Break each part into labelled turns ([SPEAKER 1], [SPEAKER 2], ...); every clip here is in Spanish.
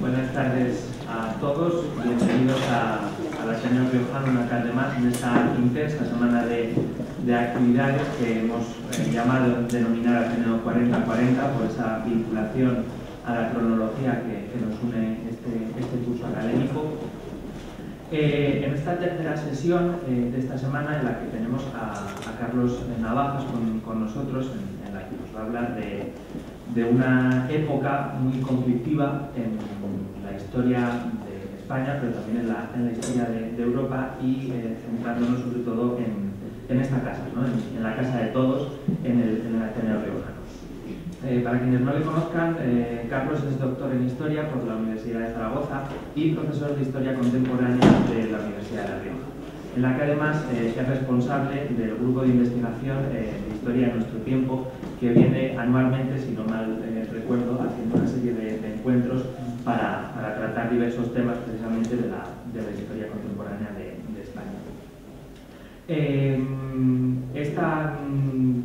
[SPEAKER 1] Buenas tardes a todos, bienvenidos a la Ateneo Riojano una tarde más en esta intensa semana de actividades que hemos llamado denominar Ateneo 40-40 por esa vinculación a la cronología que nos une este curso académico. En esta tercera sesión de esta semana, en la que tenemos a Carlos Navajas con nosotros, en la que nos va a hablar de una época muy conflictiva en la historia de España, pero también en la historia de Europa, y centrándonos sobre todo en esta casa, ¿no? en la casa de todos, en el Ateneo Riojano. Para quienes no le conozcan, Carlos es doctor en Historia por la Universidad de Zaragoza y profesor de Historia Contemporánea de la Universidad de La Rioja, en la que además es responsable del grupo de investigación de Historia de Nuestro Tiempo, que viene anualmente, si no mal recuerdo, haciendo una serie de encuentros para tratar diversos temas precisamente de la historia contemporánea de España. Esta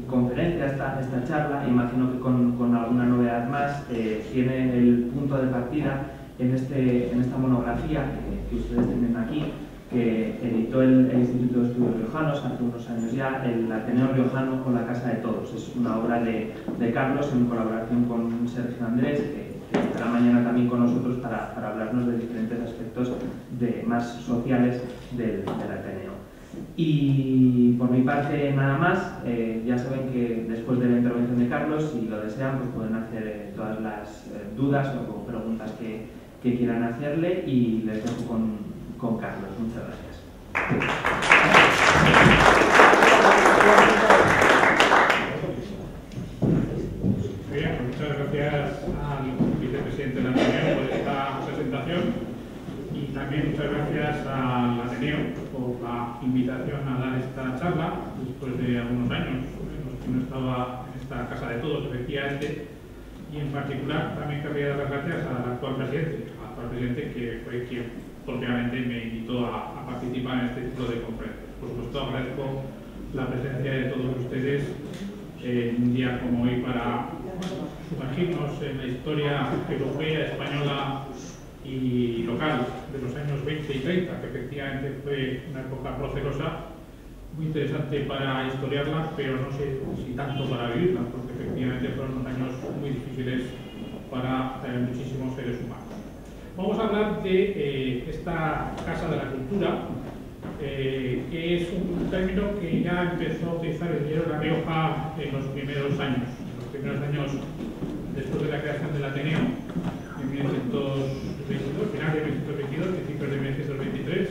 [SPEAKER 1] conferencia, esta charla, imagino que con alguna novedad más, tiene el punto de partida en esta monografía que ustedes tienen aquí, que editó el Instituto de Estudios Riojanos hace unos años ya, el Ateneo Riojano con la Casa de Todos. Es una obra de Carlos en colaboración con Sergio Andrés, que estará mañana también con nosotros para hablarnos de diferentes aspectos más sociales del Ateneo. Y por mi parte nada más. Ya saben que después de la intervención de Carlos, si lo desean, pues pueden hacer todas las dudas o preguntas que quieran hacerle, y les dejo con Carlos. Muchas gracias.
[SPEAKER 2] Bien, muchas gracias al vicepresidente del Ateneo por esta presentación, y también muchas gracias al Ateneo por la invitación a dar esta charla después de algunos años en los que no estaba en esta casa de todos, efectivamente, y en particular también querría dar las gracias al actual presidente, que fue quien propiamente me invitó a participar en este tipo de conferencias. Por supuesto, agradezco la presencia de todos ustedes en un día como hoy para sumergirnos en la historia europea, española y local de los años 20 y 30, que efectivamente fue una época procelosa, muy interesante para historiarla, pero no sé si tanto para vivirla, porque efectivamente fueron unos años muy difíciles para muchísimos seres humanos. Vamos a hablar de esta Casa de la Cultura, que es un término que ya empezó a utilizar el diario La Rioja en los primeros años después de la creación del Ateneo, en 1922, final de 1922, principios de 1923,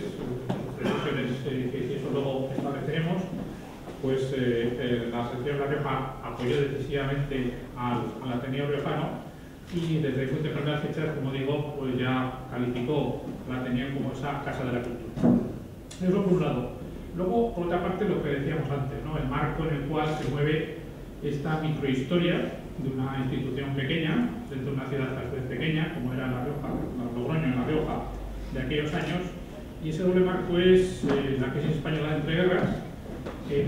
[SPEAKER 2] precisiones que eso luego estableceremos. Pues la sección La Rioja apoyó decisivamente al Ateneo Riojano, y desde muy tempranas fechas, como digo, pues ya calificó la Ateneo como esa Casa de la Cultura. Eso por un lado. Luego, por otra parte, lo que decíamos antes, ¿no? El marco en el cual se mueve esta microhistoria de una institución pequeña, dentro de una ciudad tal vez pequeña, como era La Rioja, Logroño, en La Rioja, de aquellos años. Y ese doble marco es la crisis española de entreguerras,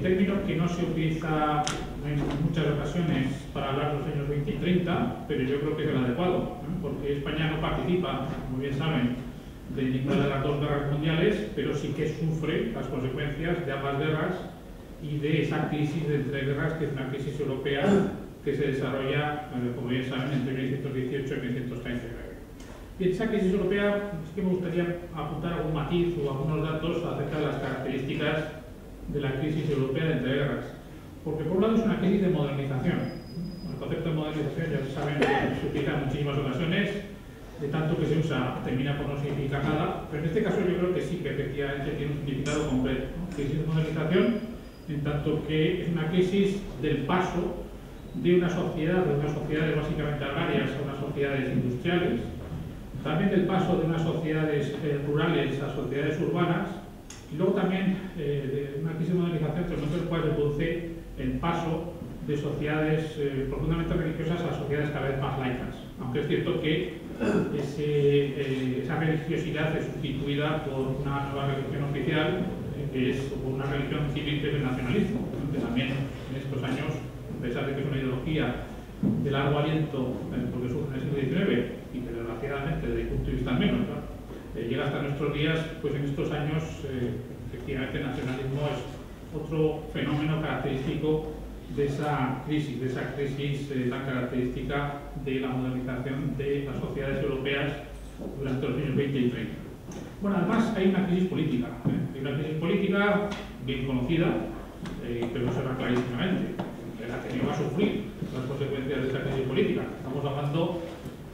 [SPEAKER 2] término que no se utiliza en muchas ocasiones para hablar de los años 20 y 30, pero yo creo que es el adecuado, ¿no? Porque España no participa, como bien saben, de ninguna de las dos guerras mundiales, pero sí que sufre las consecuencias de ambas guerras y de esa crisis de entreguerras, que es una crisis europea que se desarrolla, como bien saben, entre 1918 y 1939. Y en esa crisis europea sí que me gustaría apuntar algún matiz o algunos datos acerca de las características de la crisis europea de entreguerras. Porque por un lado es una crisis de modernización. El concepto de modernización, ya saben, se utiliza en muchísimas ocasiones, de tanto que se usa termina por no significar nada, pero en este caso yo creo que sí, que efectivamente tiene un significado completo, ¿no? Crisis de modernización, en tanto que es una crisis del paso de unas sociedades básicamente agrarias a unas sociedades industriales, también del paso de unas sociedades rurales a sociedades urbanas, y luego también de una crisis de modernización, que en el momento en el cual se produce el paso de sociedades profundamente religiosas a sociedades cada vez más laicas, aunque es cierto que esa religiosidad es sustituida por una nueva religión oficial, que es una religión civil, que es el nacionalismo, que también en estos años, a pesar de que es una ideología de largo aliento, porque surge en el siglo XIX y que desgraciadamente desde el punto de nuestros días, pues en estos años, efectivamente, el nacionalismo es otro fenómeno característico de esa crisis tan característica de la modernización de las sociedades europeas durante los años 20 y 30. Bueno, además hay una crisis política, hay una crisis política bien conocida, que lo observa clarísimamente. El Ateneo va a sufrir las consecuencias de esa crisis política. Estamos hablando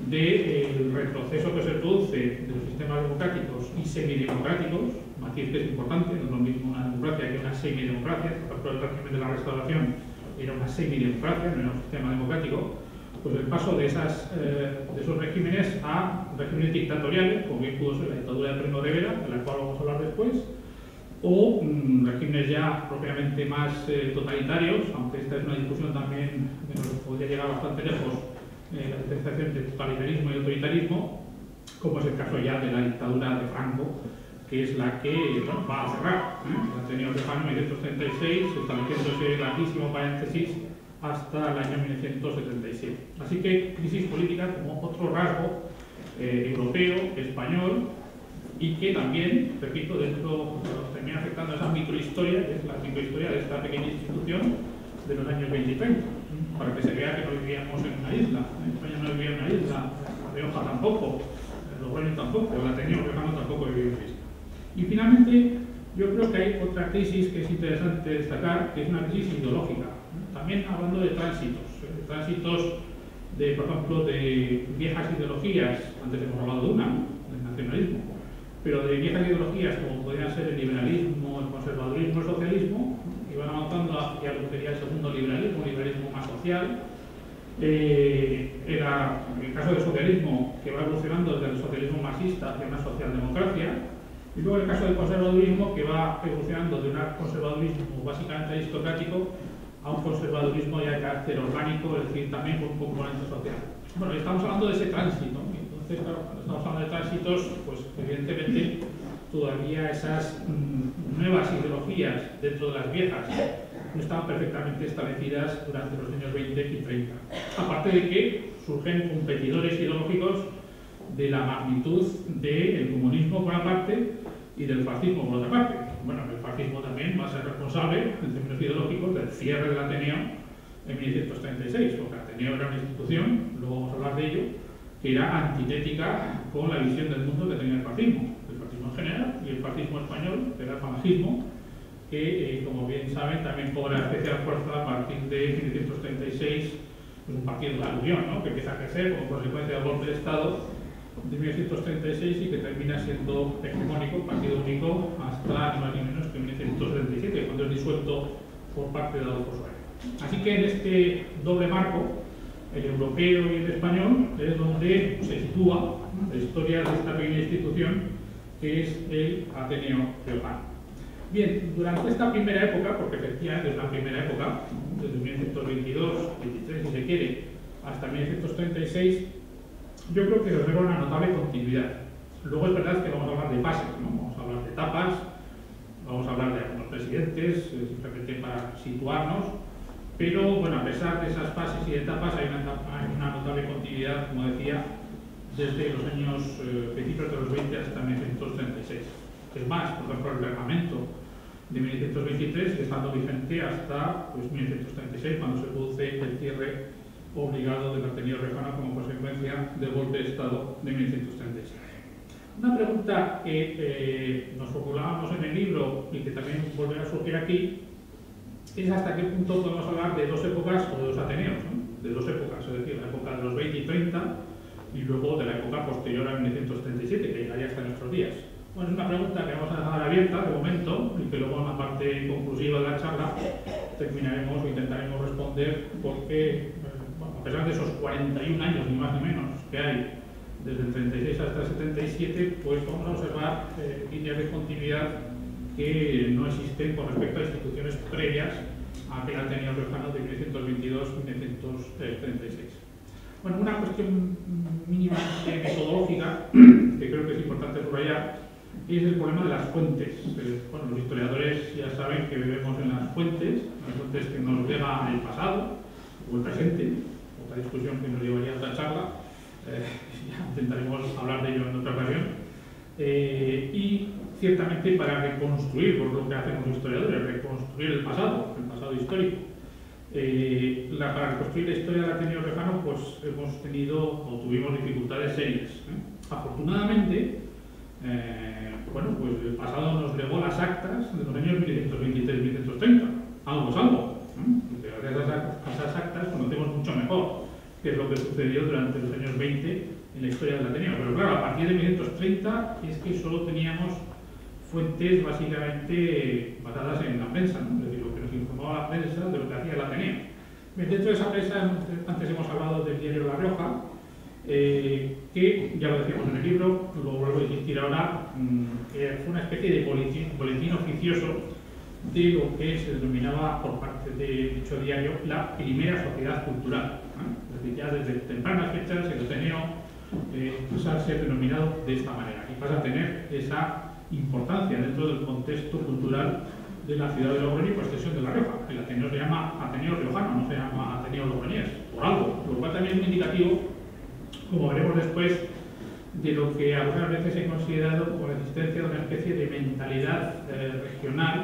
[SPEAKER 2] del retroceso que se produce de los sistemas democráticos y semidemocráticos, matiz que es importante, no es lo mismo una democracia que una semidemocracia. Por ejemplo, el régimen de la Restauración era una semidemocracia, no era un sistema democrático. Pues el paso de esos regímenes a regímenes dictatoriales, como bien pudo ser la dictadura de Primo de Rivera, de la cual vamos a hablar después, o regímenes ya propiamente más totalitarios, aunque esta es una discusión también que nos podría llegar bastante lejos, la diferenciación entre totalitarismo y autoritarismo, como es el caso ya de la dictadura de Franco, que es la que va a cerrar. La tenía Orejano en 1936, estableciéndose el larguísimo paréntesis hasta el año 1977. Así que crisis política como otro rasgo europeo, español, y que también, repito, dentro termina afectando a esa microhistoria, que es la microhistoria de esta pequeña institución de los años 20 y 30, para que se vea que no vivíamos en una isla. En España no vivía en una isla, La Rioja tampoco, Logroño tampoco, el Ateneo Riojano tampoco vivía en una isla. Y finalmente, yo creo que hay otra crisis que es interesante destacar, que es una crisis ideológica. También hablando de tránsitos de, por ejemplo, de viejas ideologías, antes hemos hablado de una, del nacionalismo, pero de viejas ideologías como podrían ser el liberalismo, el conservadurismo, el socialismo, que van avanzando hacia lo que sería el segundo liberalismo, un liberalismo más social. Era el caso del socialismo, que va evolucionando desde el socialismo marxista hacia una socialdemocracia, y luego el caso del conservadurismo, que va evolucionando de un conservadurismo básicamente aristocrático a un conservadurismo ya de carácter orgánico, es decir, también con un componente social. Bueno, estamos hablando de ese tránsito, ¿no? Entonces, claro, cuando estamos hablando de tránsitos, pues evidentemente todavía esas nuevas ideologías dentro de las viejas no estaban perfectamente establecidas durante los años 20 y 30. Aparte de que surgen competidores ideológicos de la magnitud del comunismo por una parte y del fascismo por otra parte. Bueno, el fascismo también va a ser responsable, en términos ideológicos, del cierre del Ateneo en 1936, porque el Ateneo era una institución, luego vamos a hablar de ello, que era antitética con la visión del mundo que tenía el fascismo en general, y el fascismo español, que era el falangismo, que, como bien saben, también cobra especial fuerza a partir de 1936, pues un partido de la Unión, ¿no?, que empieza a crecer como consecuencia del golpe de Estado de 1936 y que termina siendo hegemónico, partido único, hasta ni más ni menos que 1977, cuando es disuelto por parte de Adolfo Suárez. Así que en este doble marco, el europeo y el español, es donde se sitúa la historia de esta pequeña institución que es el Ateneo Riojano. Bien, durante esta primera época, porque efectivamente es la primera época, desde 1922, 23 si se quiere, hasta 1936, yo creo que se observa una notable continuidad. Luego es verdad que vamos a hablar de fases, ¿no? Vamos a hablar de etapas, vamos a hablar de algunos presidentes, simplemente para situarnos, pero bueno, a pesar de esas fases y etapas hay una notable continuidad, como decía, desde los años principios de los 20 hasta 1936. Es más, por ejemplo, el reglamento de 1923 sigue estando vigente hasta 1936, cuando se produce el cierre obligado del Ateneo Riojano como consecuencia del golpe de Estado de 1936. Una pregunta que nos formulábamos en el libro y que también volverá a surgir aquí es hasta qué punto podemos hablar de dos épocas o de dos Ateneos, ¿no? De dos épocas, es decir, la época de los 20 y 30 y luego de la época posterior a 1937, que llegaría hasta nuestros días. Bueno, es una pregunta que vamos a dejar abierta de momento y que luego en la parte conclusiva de la charla terminaremos o intentaremos responder, porque a pesar de esos 41 años, ni más ni menos, que hay desde el 36 hasta el 77, pues vamos a observar líneas de continuidad que no existen con respecto a instituciones previas a aquel Ateneo Riojano de 1922-1936. Bueno, una cuestión mínimamente metodológica que creo que es importante subrayar es el problema de las fuentes. Bueno, los historiadores ya saben que bebemos en las fuentes que nos llega el pasado o el presente, otra discusión que nos llevaría a otra charla, ya intentaremos hablar de ello en otra ocasión, y ciertamente para reconstruir, por lo que hacen los historiadores, reconstruir el pasado histórico. Para reconstruir la historia del Ateneo Riojano, pues hemos tenido o tuvimos dificultades serias. Afortunadamente, bueno, pues el pasado nos legó las actas de los años 1923-1930, algo es algo. Gracias a esas actas conocemos mucho mejor qué es lo que sucedió durante los años 20 en la historia del Ateneo. Pero claro, a partir de 1930 es que solo teníamos fuentes básicamente basadas en la prensa, ¿no? Es decir, lo que nos informaba la prensa de lo que hacía el Ateneo. Dentro de esa prensa, antes hemos hablado del diario La Rioja, que ya lo decíamos en el libro, lo vuelvo a insistir ahora, que fue una especie de boletín oficioso de lo que se denominaba por parte de dicho diario la primera sociedad cultural. Es decir, ya desde tempranas fechas el Ateneo pasa a ser denominado de esta manera y pasa a tener esa importancia dentro del contexto cultural de la ciudad de Logroño y por extensión de La Rioja. El Ateneo se llama Ateneo Riojano, no se llama Ateneo Logroñés, por algo, lo cual también es muy indicativo, como veremos después, de lo que algunas veces he considerado como la existencia de una especie de mentalidad regional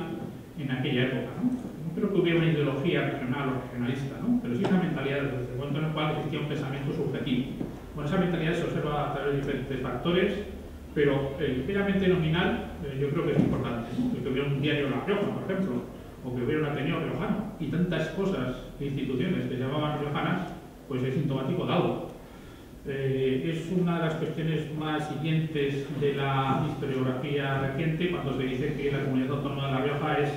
[SPEAKER 2] en aquella época, ¿no? No creo que hubiera una ideología regional o regionalista, ¿no? Pero sí una mentalidad desde el momento en el cual existía un pensamiento subjetivo. Bueno, esa mentalidad se observa a través de diferentes factores, pero el meramente nominal yo creo que es importante, ¿no? Que hubiera un diario La Rioja, por ejemplo, o que hubiera un Ateneo riojano, y tantas cosas e instituciones que se llamaban riojanas, pues es sintomático de algo. Es una de las cuestiones más siguientes de la historiografía reciente cuando se dice que la comunidad autónoma de La Rioja es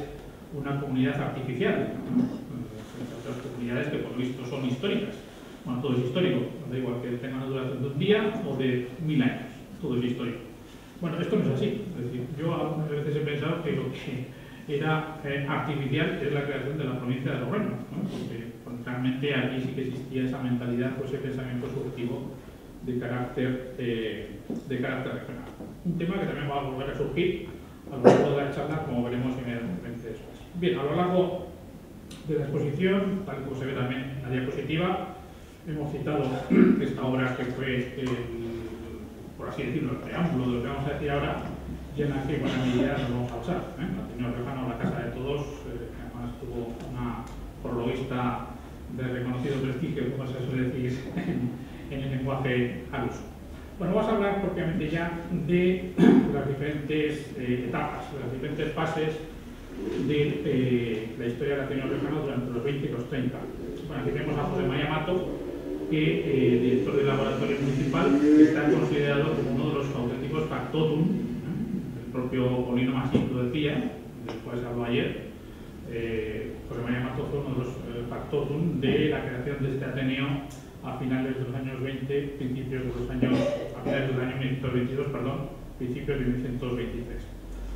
[SPEAKER 2] una comunidad artificial, ¿no? Otras comunidades que por lo visto son históricas. Bueno, todo es histórico, da igual que tenga una duración de un día o de 1000 años, todo es histórico. Bueno, esto no es así, es decir, yo algunas veces he pensado que lo que era artificial es la creación de la provincia de Logroño, ¿no? Porque realmente aquí sí que existía esa mentalidad, pues ese pensamiento subjetivo de carácter regional. Un tema que también va a volver a surgir a lo largo de la charla, como veremos inmediatamente después. Bien, a lo largo de la exposición, tal como se ve también en la diapositiva, hemos citado esta obra que fue, por así decirlo, el preámbulo de lo que vamos a decir ahora, y en la que, buena medida, nos vamos a basar. Ateneo Riojano, la casa de todos, que además tuvo una prologuista de reconocido prestigio, como se suele decir en el lenguaje al uso. Bueno, vamos a hablar propiamente ya de las diferentes etapas, de las diferentes fases de la historia del Ateneo Riojano durante los 20 y los 30. Bueno, aquí tenemos a José María Mato, que director del laboratorio municipal, está considerado como uno de los auténticos factotum, el propio Paulino Masín lo decía, del cual se habló ayer. José María Mato fue uno de los factotum de la creación de este Ateneo a finales de los años 20, principios de los años, a finales del año 1922, perdón, principios de 1923.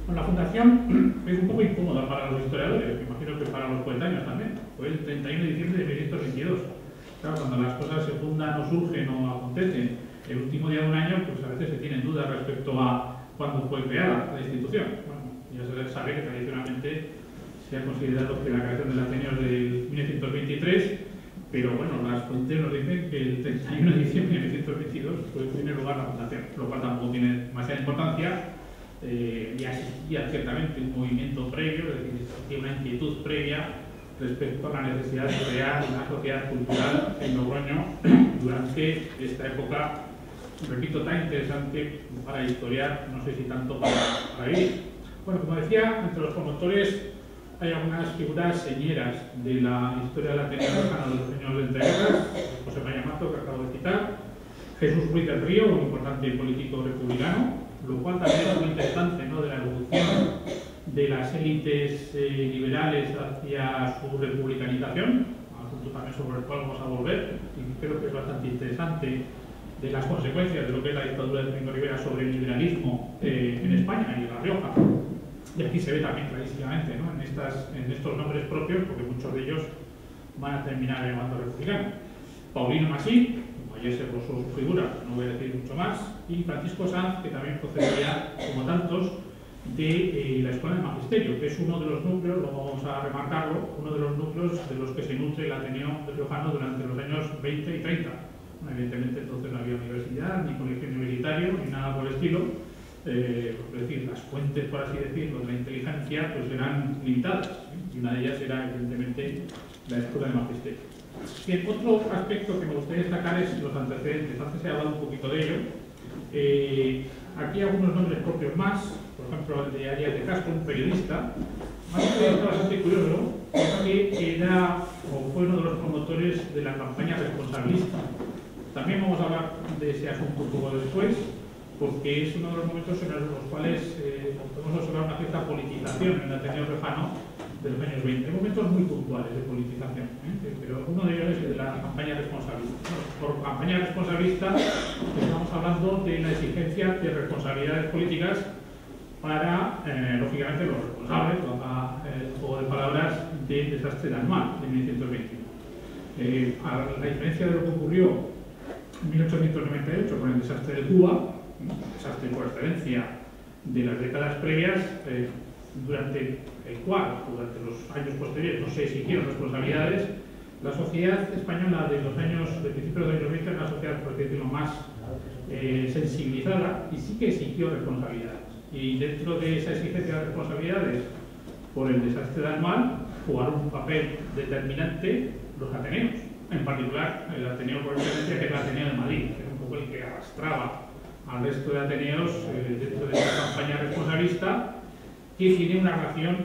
[SPEAKER 2] Bueno, la fundación es un poco incómoda para los historiadores, me imagino que para los coetáneos también. Fue el 31 de diciembre de 1922. Claro, cuando las cosas se fundan o surgen o acontecen el último día de un año, pues a veces se tienen dudas respecto a cuándo fue creada la institución. Bueno, ya se sabe que tradicionalmente se ha considerado que la creación del Ateneo es de 1923, pero bueno, las fuentes nos dicen que el 31 de diciembre de 1922 pues, tiene lugar la fundación, lo cual tampoco tiene demasiada importancia. Ya existía ciertamente un movimiento previo, es decir, existía una inquietud previa respecto a la necesidad de crear una sociedad cultural en Logroño durante esta época, repito, tan interesante para historiar, no sé si tanto para vivir. Bueno, como decía, entre los promotores hay algunas figuras señeras de la historia del Ateneo Riojano de los años de entreguerras, José María Mato, que acabo de citar, Jesús Ruiz del Río, un importante político republicano, lo cual también es muy interesante, ¿no?, de la evolución de las élites liberales hacia su republicanización, asunto también sobre el cual vamos a volver, y creo que es bastante interesante, de las consecuencias de lo que es la dictadura de Primo Rivera sobre el liberalismo en España y en La Rioja. Y aquí se ve también clarísimamente, ¿no?, en estos nombres propios, porque muchos de ellos van a terminar llamando republicano. Paulino Masín, como ayer se posó su figura, no voy a decir mucho más, y Francisco Sanz, que también procedería, como tantos, de la Escuela de Magisterio, que es uno de los núcleos, luego vamos a remarcarlo, uno de los núcleos de los que se nutre el Ateneo Riojano durante los años 20 y 30. Bueno, evidentemente entonces no había universidad, ni colegio universitario, ni nada por el estilo, es decir, las fuentes, por así decirlo, de la inteligencia, pues eran limitadas, y una de ellas era, evidentemente, la Escuela de Magisterio. Bien, otro aspecto que me gustaría destacar es los antecedentes. Antes he hablado un poquito de ello. Aquí algunos nombres propios más, por ejemplo, el de Arias de Castro, un periodista, bastante curioso, que era o fue uno de los promotores de la campaña responsabilista. También vamos a hablar de ese asunto un poco después, porque es uno de los momentos en los cuales podemos observar una cierta politización en el Ateneo Riojano de los años 20. Hay momentos muy puntuales de politización, pero uno de ellos es el de la campaña responsabilista. Bueno, por campaña responsabilista estamos hablando de la exigencia de responsabilidades políticas para, lógicamente, los responsables, el juego de palabras del desastre de Anual de 1921. A la diferencia de lo que ocurrió en 1898 con el desastre de Cuba, un desastre por excelencia de las décadas previas, durante el cual, durante los años posteriores, no se exigieron responsabilidades, la sociedad española de los principios de los años 20 era una sociedad, por decirlo, más sensibilizada y sí que exigió responsabilidades. Y dentro de esa exigencia de responsabilidades por el desastre de Anual, jugaron un papel determinante los Ateneos, en particular el Ateneo por excelencia, que es el Ateneo de Madrid, que era un poco el que arrastraba al resto de Ateneos dentro de esa campaña responsabilista, que tiene una relación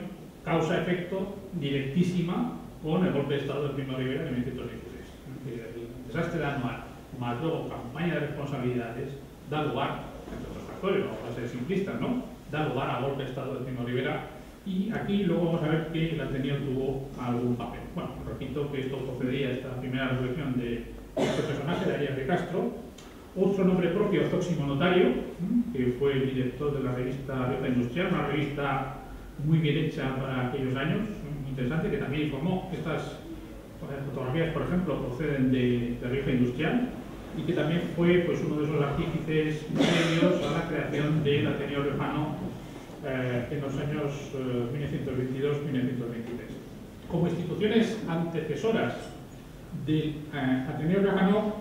[SPEAKER 2] causa-efecto directísima con el golpe de Estado de Primo de Rivera de 1923. El desastre de Anual, más luego campaña de responsabilidades, da lugar, entre otros factores, no vamos a ser simplistas, ¿no? Da lugar al golpe de Estado de Primo de Rivera, y aquí luego vamos a ver que el Ateneo tuvo algún papel. Bueno, repito que esto procedía a esta primera reflexión de este personaje, de Arias de Castro. Otro nombre propio, Zóximo Notario, que fue el director de la revista Rioja Industrial, una revista muy bien hecha para aquellos años, muy interesante, que también informó. Estas fotografías, por ejemplo, proceden de Rioja Industrial, y que también fue pues, uno de esos artífices previos a la creación del Ateneo Riojano en los años 1922-1923. Como instituciones antecesoras del Ateneo Riojano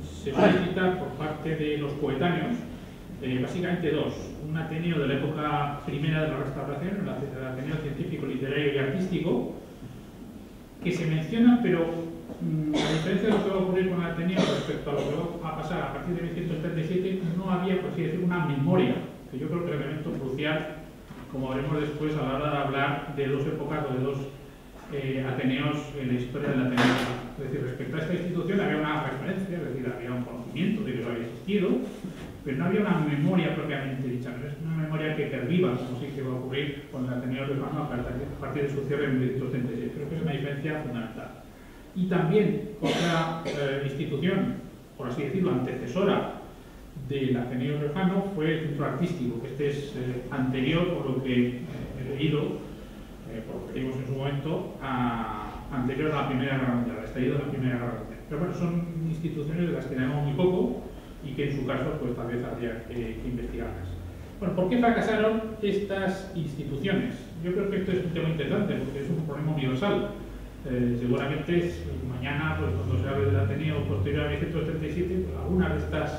[SPEAKER 2] se solicita por parte de los coetáneos básicamente dos. Un Ateneo de la época primera de la Restauración, el Ateneo Científico, Literario y Artístico, que se menciona, pero a diferencia de lo que va a ocurrir con el Ateneo respecto a lo que va a pasar a partir de 1937, no había, por así decir, una memoria, que yo creo que es el elemento crucial, como veremos después a la hora de hablar de dos épocas o de dos Ateneos en la historia del Ateneo. Es decir, respecto a esta institución había una referencia, es decir, había un conocimiento de que eso había existido, pero no había una memoria propiamente dicha, no es una memoria que perviva, como sí que va a ocurrir con el Ateneo Riojano a partir de su cierre en 1936. Creo que es una diferencia fundamental. Y también otra institución, por así decirlo, antecesora del Ateneo Riojano fue el Centro Artístico, que este es anterior, por lo que he leído, por lo que vimos en su momento, anterior a la Primera Guerra Mundial, estallido de la Primera Guerra Mundial. Pero bueno, son instituciones de las que tenemos muy poco y que en su caso pues tal vez habría que investigarlas. Bueno, ¿por qué fracasaron estas instituciones? Yo creo que esto es un tema interesante porque es un problema universal. Seguramente mañana, pues, cuando se hable del Ateneo posterior a 1937, pues, algunos de estos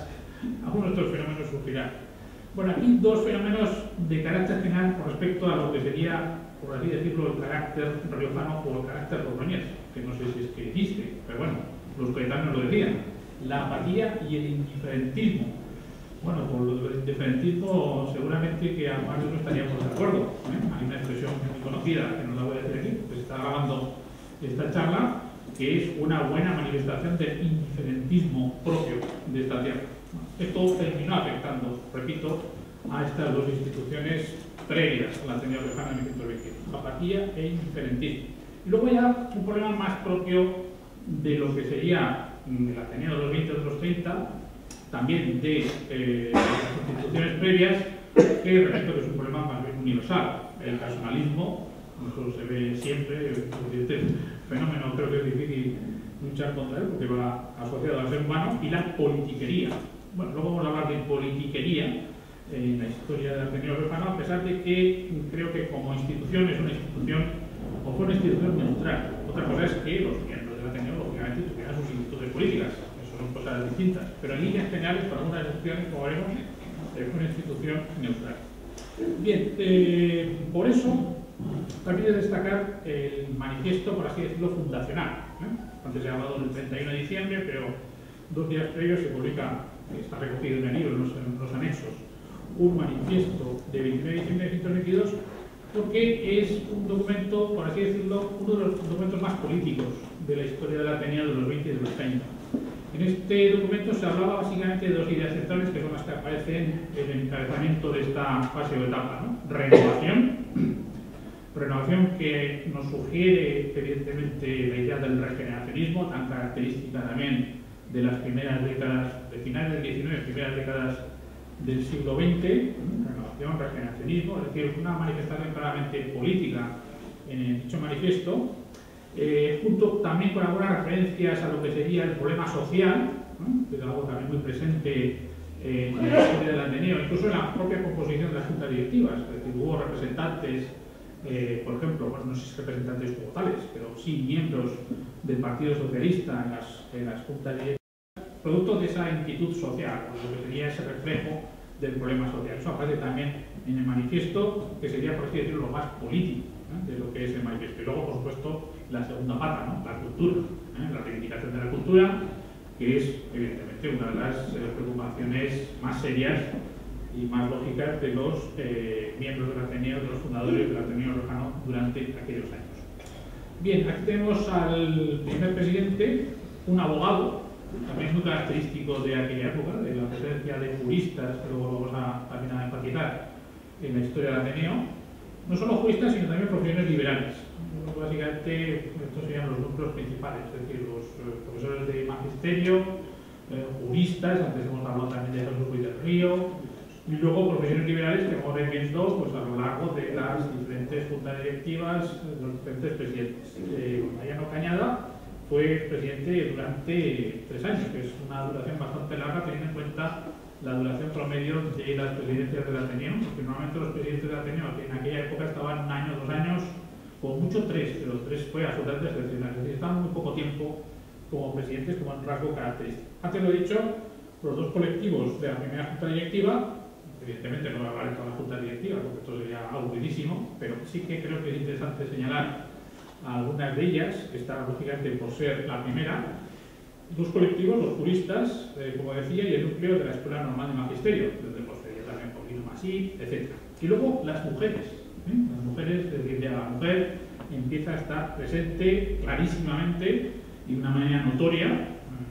[SPEAKER 2] fenómenos surgirán. Bueno, aquí dos fenómenos de carácter general con respecto a lo que sería, por así decirlo, el carácter riojano o el carácter logroñés, que no sé si es que existe, pero bueno, los coetáneos lo decían: la apatía y el indiferentismo. Bueno, por lo del indiferentismo seguramente que a más de uno estaríamos de acuerdo. Hay una expresión muy conocida, que no la voy a decir aquí, porque se está grabando esta charla, que es una buena manifestación del indiferentismo propio de esta tierra. Esto terminó afectando, repito, a estas dos instituciones previas al Ateneo Riojano en 1920, apatía e indiferentismo. Y luego ya un problema más propio de lo que sería el Ateneo de los 20 o de los 30, también de las instituciones previas, que repito que es un problema más bien universal. El personalismo, eso se ve siempre, este fenómeno creo que es difícil luchar contra él porque va asociado al ser humano, y la politiquería. Bueno, luego vamos a hablar de politiquería en la historia del Ateneo Riojano, a pesar de que creo que como institución es una institución, o fue una institución neutral. Otra cosa es que los miembros del Ateneo, lógicamente, tuvieran sus instituciones políticas, eso son cosas distintas, pero en líneas generales, para algunas instituciones, como veremos, una institución neutral. Bien, por eso también es destacar el manifiesto, por así decirlo, fundacional. Antes he hablado del 31 de diciembre, pero 2 días previos se publica, está recogido en el libro, en los anexos, un manifiesto de 29 de diciembre de 1922, porque es un documento, por así decirlo, uno de los documentos más políticos de la historia del Ateneo de los 20 y de los 30. En este documento se hablaba básicamente de 2 ideas centrales que son las que aparecen en el encabezamiento de esta fase o etapa, ¿no? Renovación que nos sugiere evidentemente la idea del regeneracionismo, tan característica también de las primeras décadas, de finales del 19, primeras décadas del siglo XX, renovación, regeneracionismo, es decir, una manifestación claramente política en dicho manifiesto, junto también con algunas referencias a lo que sería el problema social, que es algo también muy presente en la historia del Ateneo, incluso en la propia composición de las juntas directivas, es decir, hubo representantes, por ejemplo, bueno, no sé si representantes como tales, pero sí miembros del Partido Socialista en las juntas directivas, producto de esa inquietud social, lo que sería ese reflejo del problema social. Eso aparece también en el manifiesto, que sería, por así decirlo, lo más político de lo que es el manifiesto. Y luego, por supuesto, la segunda pata, ¿no? La cultura, la reivindicación de la cultura, que es, evidentemente, una de las preocupaciones más serias y más lógicas de los miembros del Ateneo, de los fundadores del Ateneo Riojano durante aquellos años. Bien, aquí tenemos al primer presidente, un abogado, también muy característico de aquella época, de la presencia de juristas, que luego vamos también a enfatizar en la historia del Ateneo, no solo juristas, sino también profesiones liberales. Básicamente, estos serían los núcleos principales, es decir, los profesores de magisterio, juristas, antes hemos hablado también de Jesús Ruiz del Río, y luego profesiones liberales que vamos a ir viendo pues, a lo largo de las diferentes juntas directivas, de los diferentes presidentes. Mariano Cañada fue presidente durante 3 años, que es una duración bastante larga teniendo en cuenta la duración promedio de las presidencias del Ateneo, porque normalmente los presidentes del Ateneo en aquella época estaban 1 año, 2 años, con mucho 3, pero 3 fue absolutamente excepcional, es decir, estaban muy poco tiempo como presidentes como un rasgo característico. Antes lo he dicho, los 2 colectivos de la primera junta directiva, evidentemente no voy a hablar de toda la junta directiva, porque esto sería aburridísimo, pero sí que creo que es interesante señalar algunas de ellas, esta lógicamente por ser la primera, 2 colectivos, los juristas, como decía, y el núcleo de la Escuela Normal de Magisterio, desde posterior también Paulino Masí, etc. Y luego las mujeres, las mujeres, es decir, ya la mujer empieza a estar presente clarísimamente y de una manera notoria,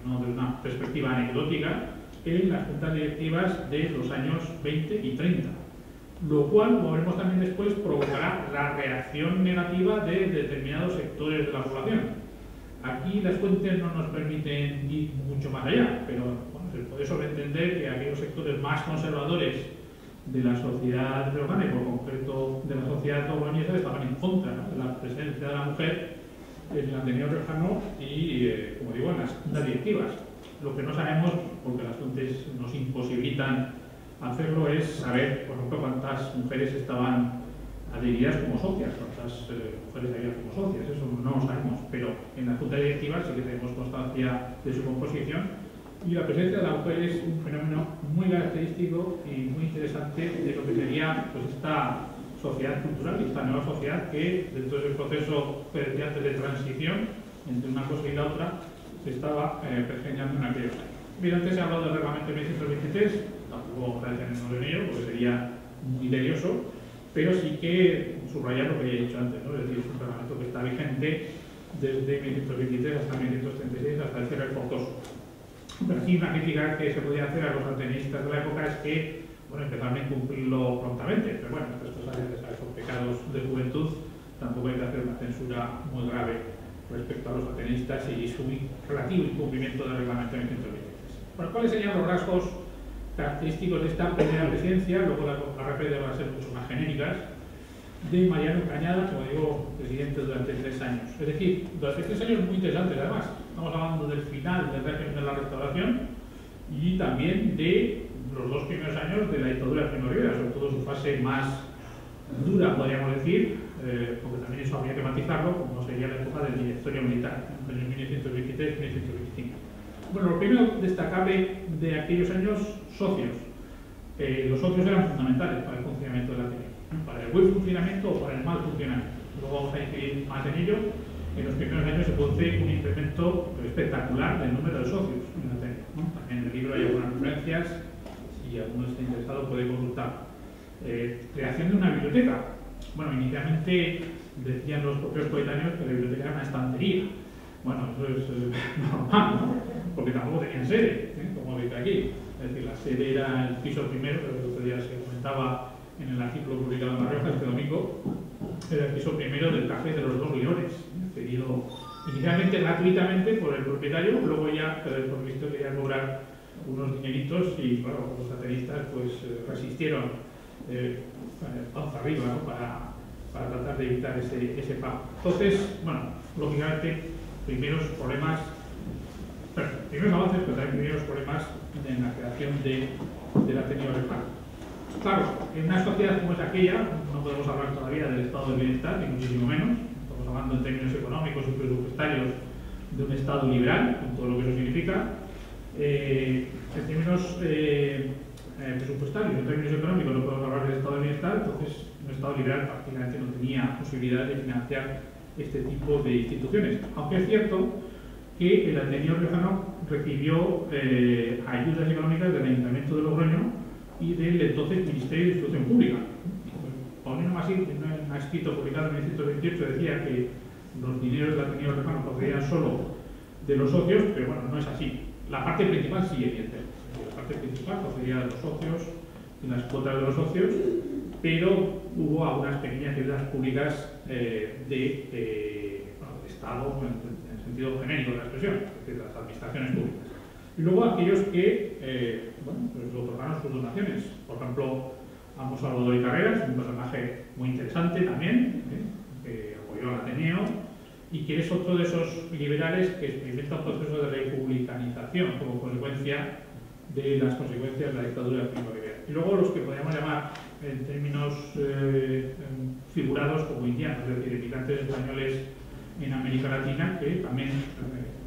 [SPEAKER 2] no de una perspectiva anecdótica, en las juntas directivas de los años 20 y 30. Lo cual, como veremos también después, provocará la reacción negativa de determinados sectores de la población. Aquí las fuentes no nos permiten ir mucho más allá, pero bueno, se puede sobreentender que aquellos sectores más conservadores de la sociedad riojana y por concreto de la sociedad boloñesa estaban en contra, ¿no?, de la presencia de la mujer en el Ateneo riojano y, como digo, en las juntas directivas. Lo que no sabemos, porque las fuentes nos imposibilitan hacerlo, es saber, por ejemplo, cuántas mujeres estaban adheridas como socias, cuántas mujeres había como socias, eso no lo sabemos, pero en la junta directiva sí que tenemos constancia de su composición y la presencia de la mujer es un fenómeno muy característico y muy interesante de lo que sería pues, esta sociedad cultural y esta nueva sociedad que dentro del proceso de transición entre una cosa y la otra se estaba pergeñando en aquellos años. Bien, antes he hablado del reglamento 1123, tampoco voy a detenernos en ello porque sería muy tedioso, pero sí que subrayar lo que ya he dicho antes, ¿no? Es decir, es un reglamento que está vigente desde 1123 hasta 1136, hasta el cierre forzoso. Pero aquí una crítica que se podía hacer a los ateneístas de la época es que, bueno, empezaron a incumplirlo prontamente, pero bueno, estas cosas son pecados de juventud, tampoco hay que hacer una censura muy grave respecto a los ateneístas y su relativo incumplimiento del reglamento de 1123. Bueno, ¿cuáles serían los rasgos característicos de esta primera presidencia? Luego las referencias van a ser mucho más genéricas, de Mariano Cañada, como digo, presidente durante 3 años. Es decir, durante 3 años muy interesantes además. Estamos hablando del final del régimen de la Restauración y también de los 2 primeros años de la dictadura de Primo de Rivera, sobre todo su fase más dura, podríamos decir, porque también eso habría que matizarlo, como sería la época del directorio militar, entre 1923 y 1925. Bueno, lo primero destacable de aquellos años, socios. los socios eran fundamentales para el funcionamiento del Ateneo, ¿no? Para el buen funcionamiento o para el mal funcionamiento. Luego vamos a incidir más en ello. En los primeros años se produce un incremento espectacular del número de socios en el Ateneo, ¿no? También en el libro hay algunas referencias, si alguno está interesado puede consultar. Creación de una biblioteca. Bueno, inicialmente decían los propios coetáneos que la biblioteca era una estantería. Bueno, eso es normal, ¿no? Porque tampoco tenían sede, como dice aquí. Es decir, la sede era el piso primero, pero el otro día se comentaba en el artículo publicado en La Rioja este domingo, era el piso primero del Café de los Dos Leones, cedido inicialmente gratuitamente por el propietario, luego ya por visto quería cobrar unos dineritos y claro, los atenistas pues resistieron panza arriba, ¿no? para tratar de evitar ese pago. Entonces, bueno, lógicamente, primeros avances, pero también primeros problemas en la creación del Ateneo Riojano. Claro, en una sociedad como es aquella, no podemos hablar todavía del estado de bienestar, ni muchísimo menos. Estamos hablando en términos económicos y presupuestarios de un estado liberal, con todo lo que eso significa. En términos presupuestarios, en términos económicos, no podemos hablar del estado de bienestar, entonces un estado liberal prácticamente no tenía posibilidad de financiar este tipo de instituciones. Aunque es cierto que el Ateneo Riojano recibió ayudas económicas del Ayuntamiento de Logroño y del entonces Ministerio de Instrucción Pública. Paulino Masip, en un escrito publicado en 1928, decía que los dineros del Ateneo Riojano procedían solo de los socios, pero bueno, no es así. La parte principal sí, evidentemente. La parte principal procedía de los socios, de las cuotas de los socios, pero hubo algunas pequeñas ayudas públicas de Estado, en el sentido genérico de la expresión, es decir, de las administraciones públicas. Y luego aquellos que pues otorgaron sus donaciones. Por ejemplo, Amos Salvador y Carreras, un personaje muy interesante también, que apoyó al Ateneo y que es otro de esos liberales que experimenta un proceso de republicanización como consecuencia de las consecuencias de la dictadura de Primo de Rivera. Y luego los que podríamos llamar en términos figurados como indianos, es decir, inmigrantes españoles en América Latina que también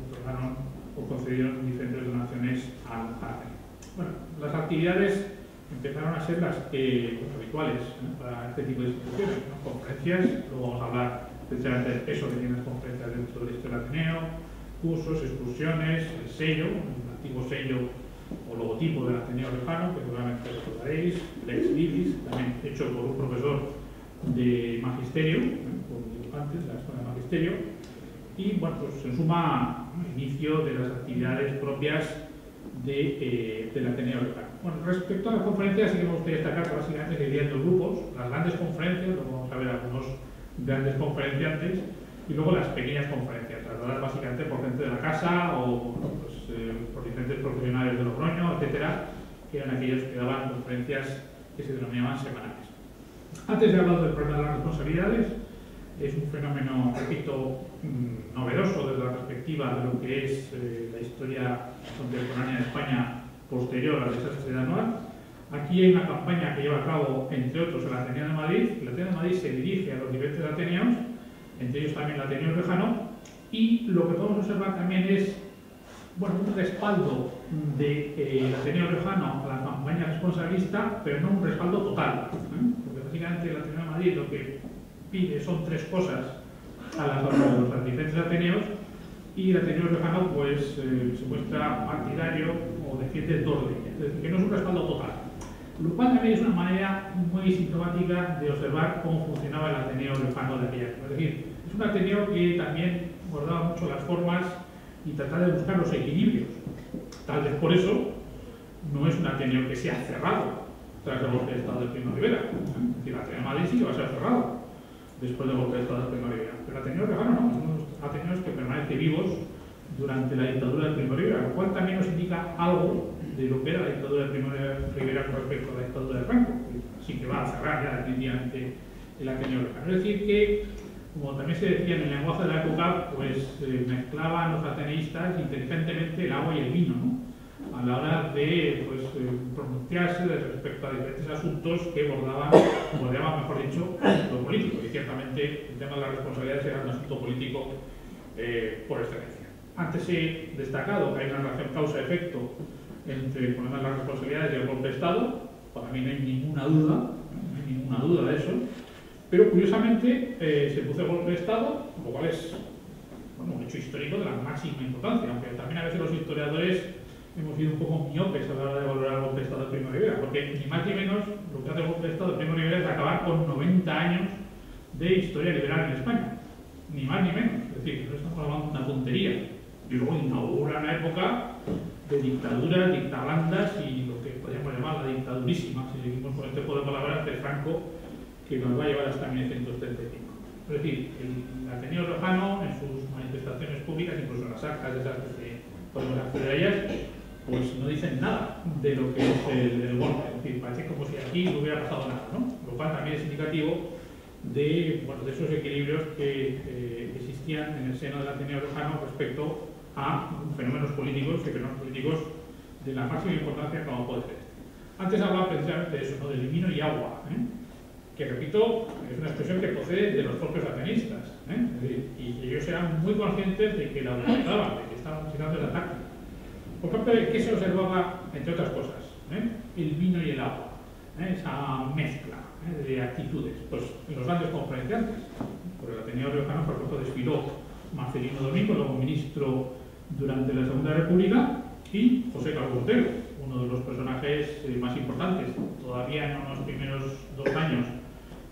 [SPEAKER 2] otorgaron o concedieron diferentes donaciones al Ateneo. Bueno, las actividades empezaron a ser las habituales, ¿no? Para este tipo de instituciones, ¿no? Conferencias, luego vamos a hablar precisamente del peso que tienen las conferencias dentro de este Ateneo, cursos, excursiones, el sello, el antiguo sello o logotipo del Ateneo Riojano, que seguramente recordaréis, Lex Libris, también hecho por un profesor de magisterio, por dibujantes de la escuela de magisterio, y bueno, pues en suma, inicio de las actividades propias del Ateneo Riojano. Bueno, respecto a las conferencias, sí que me gustaría destacar que básicamente se dividían en dos grupos: las grandes conferencias, luego vamos a ver algunos grandes conferenciantes, y luego las pequeñas conferencias, tratadas básicamente por gente de la casa o pues, por diferentes profesionales de Logroño, etcétera, que eran aquellos que daban conferencias que se denominaban semanales. Antes he hablado del problema de las responsabilidades. Es un fenómeno, repito, novedoso desde la perspectiva de lo que es la historia contemporánea de España posterior al desastre de Anual. Aquí hay una campaña que lleva a cabo, entre otros, el Ateneo de Madrid. El Ateneo de Madrid se dirige a los diferentes ateneos, entre ellos también el Ateneo Riojano, y lo que podemos observar también es un respaldo del Ateneo Riojano a la campaña responsabilista, pero no un respaldo total, porque básicamente el Ateneo de Madrid lo que pide son tres cosas a los diferentes ateneos, y el Ateneo Riojano pues se muestra partidario o defiende dos de ellas, es decir, que no es un respaldo total, lo cual también es una manera muy sintomática de observar cómo funcionaba el Ateneo Riojano de aquella época. Es decir, es un Ateneo que también guardaba mucho las formas y trataba de buscar los equilibrios. Tal vez por eso no es un Ateneo que sea cerrado tras el golpe de Estado de Primo de Rivera. Es decir, el Ateneo de Madrid sí que va a ser cerrado después del golpe de Estado de Primo de Rivera, pero el Ateneo Riojano no, son unos ateneos que permanecen vivos durante la dictadura de Primo de Rivera, lo cual también nos indica algo de lo que era la dictadura de Primo de Rivera con respecto a la dictadura de Franco. Así que va a cerrar ya definitivamente el Ateneo Riojano. Es decir que, como también se decía en el lenguaje de la época, pues mezclaban los ateneístas inteligentemente el agua y el vino, ¿no? A la hora de pronunciarse respecto a diferentes asuntos que bordeaban, mejor dicho, lo político. Y ciertamente el tema de las responsabilidades era un asunto político por excelencia. Antes he destacado que hay una relación causa-efecto entre el problema de las responsabilidades y el golpe de Estado. para mí no hay ninguna duda de eso, pero curiosamente se puso el golpe de Estado, lo cual es un hecho histórico de la máxima importancia, aunque también a veces los historiadores hemos sido un poco miopes a la hora de valorar el golpe de Estado de Primo de Rivera, porque ni más ni menos lo que hace el golpe de Estado de Primo de Rivera es acabar con 90 años de historia liberal en España, ni más ni menos, es decir, no estamos hablando de una tontería, y luego inaugura una época de dictaduras, dictablandas y lo que podríamos llamar la dictadurísima, si seguimos con este juego de palabras de Franco, que nos va a llevar hasta 1935. Es decir, el Ateneo Riojano, en sus manifestaciones públicas, incluso en las actas esas que podemos acceder a ellas, pues no dicen nada de lo que es el golpe. Es decir, parece como si aquí no hubiera pasado nada, ¿no? Lo cual también es indicativo de esos equilibrios que existían en el seno del Ateneo Riojano respecto a fenómenos políticos de la máxima importancia como puede ser este. Antes hablaba precisamente de eso, ¿no? Del vino y agua, que repito, es una expresión que procede de los propios atenistas, es decir, y ellos eran muy conscientes de que la utilizaban, de que estaban utilizando el ataque. Por ejemplo, ¿qué se observaba, entre otras cosas? El vino y el agua, esa mezcla de actitudes. Pues en los grandes conferenciantes, por el Ateneo Riojano, por ejemplo, desfiló Marcelino Domingo, luego ministro durante la Segunda República, y José Calvo Sotelo, uno de los personajes más importantes, todavía no en los primeros 2 años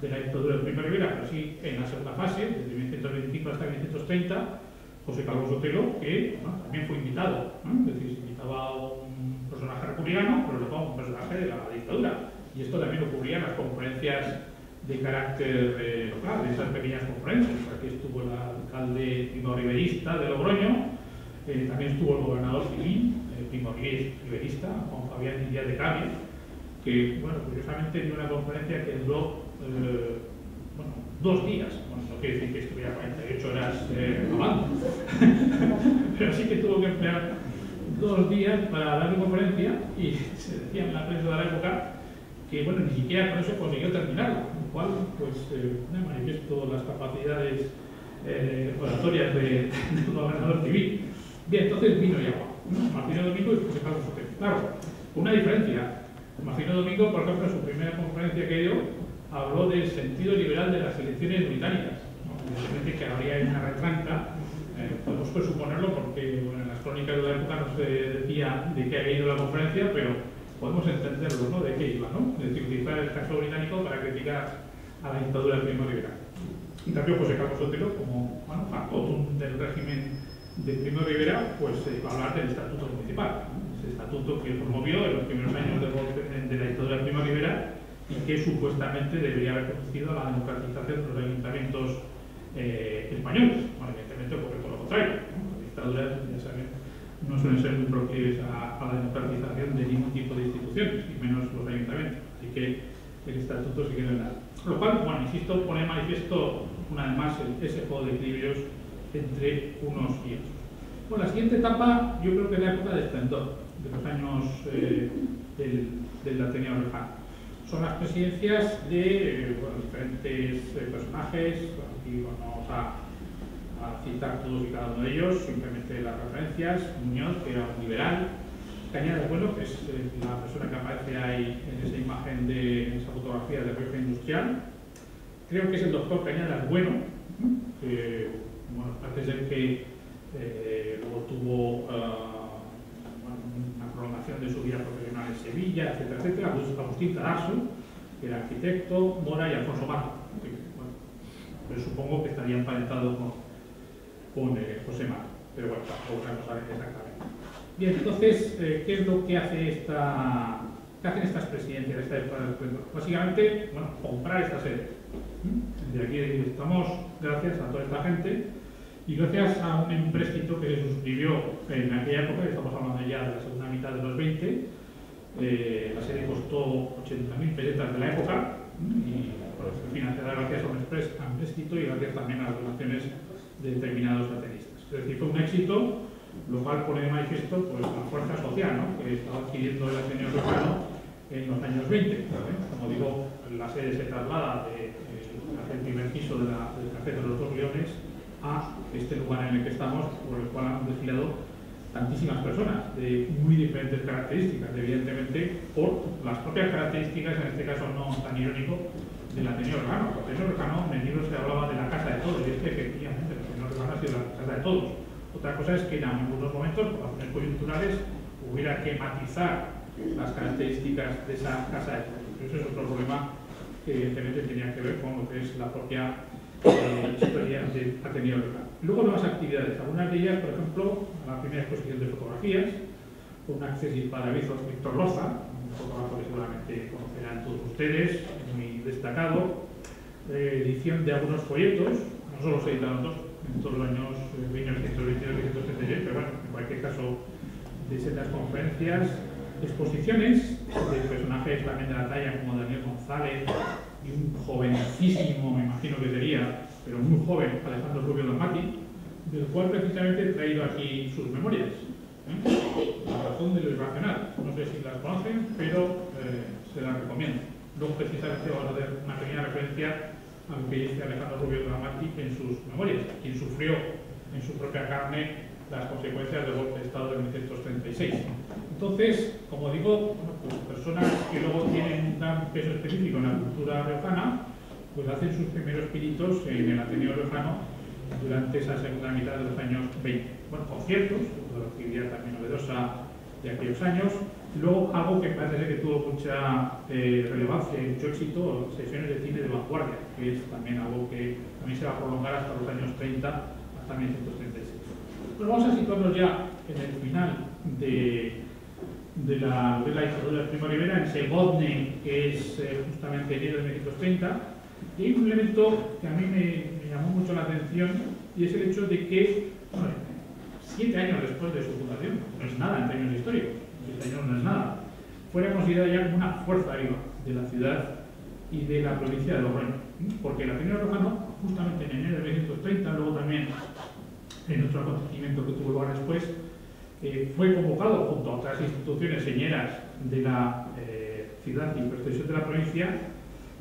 [SPEAKER 2] de la dictadura de Primo de Rivera, pero sí en la segunda fase, desde 1925 hasta 1930, José Calvo Sotelo, que también fue invitado, es decir, se invitaba a un personaje republicano, pero luego a un personaje de la dictadura. Y esto también ocurría en las conferencias de carácter local, en esas pequeñas conferencias. Aquí estuvo el alcalde primo riverista de Logroño, también estuvo el gobernador civil, primo riverista, Juan Fabián Díaz de Cavia, que, curiosamente dio una conferencia que duró 2 días. No quiere decir que estuviera 48 horas hablando, pero sí que tuvo que emplear 2 días para dar una conferencia y se decía en la prensa de la época que, ni siquiera con eso consiguió terminarla, lo cual, manifiesto las capacidades oratorias del gobernador civil. Bien, entonces vino y agua. Marcelino Domingo y José Calvo Sotelo. Claro, una diferencia. Marcelino Domingo, por ejemplo, en su primera conferencia que dio, habló del sentido liberal de las elecciones británicas. Evidentemente que habría una retranca, podemos presuponerlo porque en las crónicas de la época no se decía de qué había ido la conferencia, pero podemos entenderlo, ¿no? De qué iba, ¿no? Es decir, utilizar el caso británico para criticar a la dictadura de Primo de Rivera. En cambio, José Calvo Sotelo, como factotum del régimen de Primo de Rivera, pues va a hablar del estatuto municipal, ese estatuto que promovió en los primeros años de la dictadura de Primo de Rivera y que supuestamente debería haber conducido a la democratización de los ayuntamientos españoles. Evidentemente ocurre por lo contrario, las dictaduras, ya saben, no suelen ser muy proclives a la democratización de ningún tipo de instituciones, y menos los ayuntamientos, así que el estatuto se queda en nada. Lo cual, insisto, pone de manifiesto una vez más ese juego de equilibrios entre unos y otros. La siguiente etapa yo creo que es la época de esplendor de los años del Ateneo Riojano. Son las presidencias de diferentes personajes. Aquí vamos a citar todos y cada uno de ellos, simplemente las referencias. Muñoz, que era un liberal. Cañada Bueno, que es la persona que aparece ahí en esa imagen, en esa fotografía de Rioja Industrial. Creo que es el doctor Cañada Bueno, que parece ser que luego tuvo una prolongación de su vida profesional en Sevilla, etcétera, etcétera. Agustín Tarasso, que era arquitecto, Mora y Alfonso Marco, que, pero supongo que estaría emparentado con José Marco, pero tampoco se sabe exactamente. Bien, entonces, ¿qué es lo que hace ¿qué hacen estas presidencias de esta época del esplendor? Básicamente, comprar esta sede. De aquí estamos gracias a toda esta gente y gracias a un empréstito que se suscribió en aquella época, estamos hablando ya de la segunda mitad de los 20, la sede costó 80.000 pesetas de la época y fue financiada gracias a un empréstito y gracias también a las donaciones de determinados atenistas. Es decir, fue un éxito, lo cual pone de manifiesto la fuerza social, ¿no?, que estaba adquiriendo el Ateneo Riojano en los años 20. Como digo, la sede se traslada del primer piso del Café de los Dos Leones a este lugar en el que estamos, por el cual han desfilado tantísimas personas de muy diferentes características, evidentemente por las propias características, en este caso no tan irónico, del Ateneo Riojano. El Ateneo Riojano, en el libro se hablaba de la casa de todos, y es que efectivamente el Ateneo Riojano ha sido la casa de todos. Otra cosa es que en algunos momentos, por razones coyunturales, hubiera que matizar las características de esa casa de todos. Eso es otro problema que evidentemente tenía que ver con lo que es la propia historia del Ateneo Riojano. Luego nuevas actividades, algunas de ellas, por ejemplo, la primera exposición de fotografías, con un acceso para Víctor Loza, un fotógrafo que seguramente conocerán todos ustedes, muy destacado, edición de algunos folletos, no solo se editaron dos, en todos los años 1922 y 1936, pero bueno, en cualquier caso, de sendas conferencias, exposiciones de personajes también de la talla como Daniel González y un jovencísimo, me imagino que sería, pero muy joven, Alejandro Rubio Dalmati, del cual precisamente he traído aquí sus memorias. La razón de lo irracional. No sé si las conocen, pero se las recomiendo. Luego precisamente vamos a hacer una pequeña referencia a lo que dice Alejandro Rubio Dalmati en sus memorias, quien sufrió en su propia carne las consecuencias del golpe de Estado de 1936. Entonces, como digo, pues personas que luego tienen un gran peso específico en la cultura riojana, pues hacen sus primeros pinitos en el Ateneo Riojano durante esa segunda mitad de los años 20. Bueno, conciertos, una actividad también novedosa de aquellos años. Luego, algo que parece que tuvo mucha relevancia y mucho éxito, sesiones de cine de vanguardia, que es también algo que también se va a prolongar hasta los años 30, hasta 1936. Bueno, vamos a situarnos ya en el final de la dictadura de Primo de Rivera, en Segodne, que es justamente enero de 1930, y hay un elemento que a mí me llamó mucho la atención, y es el hecho de que, bueno, 7 años después de su fundación, no es nada en términos históricos, 7 años no es nada, fuera considerada ya como una fuerza viva de la ciudad y de la provincia de Logroño, porque el Ateneo Riojano, justamente en enero de 1930, luego también en otro acontecimiento que tuvo lugar después, fue convocado junto a otras instituciones señeras de la ciudad y por extensión de la provincia,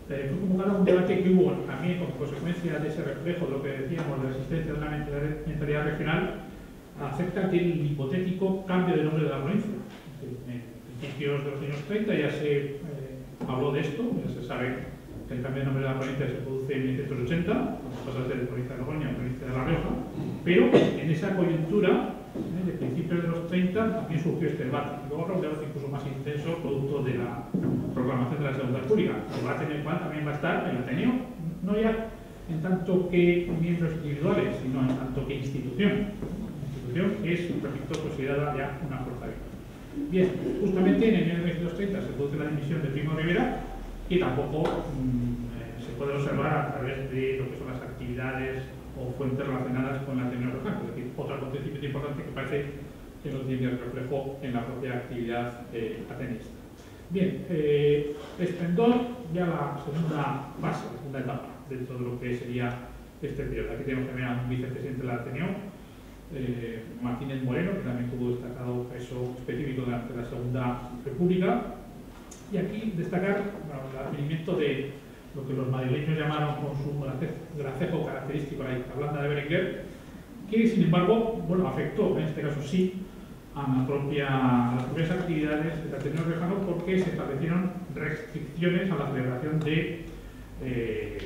[SPEAKER 2] fue convocado a un debate que hubo también como consecuencia de ese reflejo de lo que decíamos de la existencia de una mentalidad regional acerca del hipotético cambio de nombre de la provincia. En principios de los años 30 ya se habló de esto, ya se sabe que el cambio de nombre de la provincia se produce en 1980, cuando pasa a ser de provincia de Logroño a provincia de La Rioja, pero en esa coyuntura de principios de los 30 también surgió este debate. Luego habrá un debate incluso más intenso producto de la proclamación de la Segunda República, debate en el cual también va a estar el Ateneo, no ya en tanto que miembros individuales, sino en tanto que institución. Institución que es, repito, considerada ya una fuerza viva. Bien, justamente en enero de 1930 se produce la dimisión de Primo de Rivera y tampoco se puede observar a través de lo que son las actividades o fuentes relacionadas con la Ateneo Riojano, es decir, otro acontecimiento importante que parece que no tiene reflejo en la propia actividad atenista. Bien, esplendor, ya la segunda fase, la segunda etapa dentro de lo que sería este periodo. Aquí tenemos también a un vicepresidente del Ateneo, Martínez Moreno, que también tuvo destacado peso específico durante la Segunda República. Y aquí destacar el advenimiento de lo que los madrileños llamaron con su gracejo característico, la dicta blanda de Berenguer, que sin embargo, bueno, afectó, en este caso sí, a las propias actividades del Ateneo Riojano, porque se establecieron restricciones a la celebración de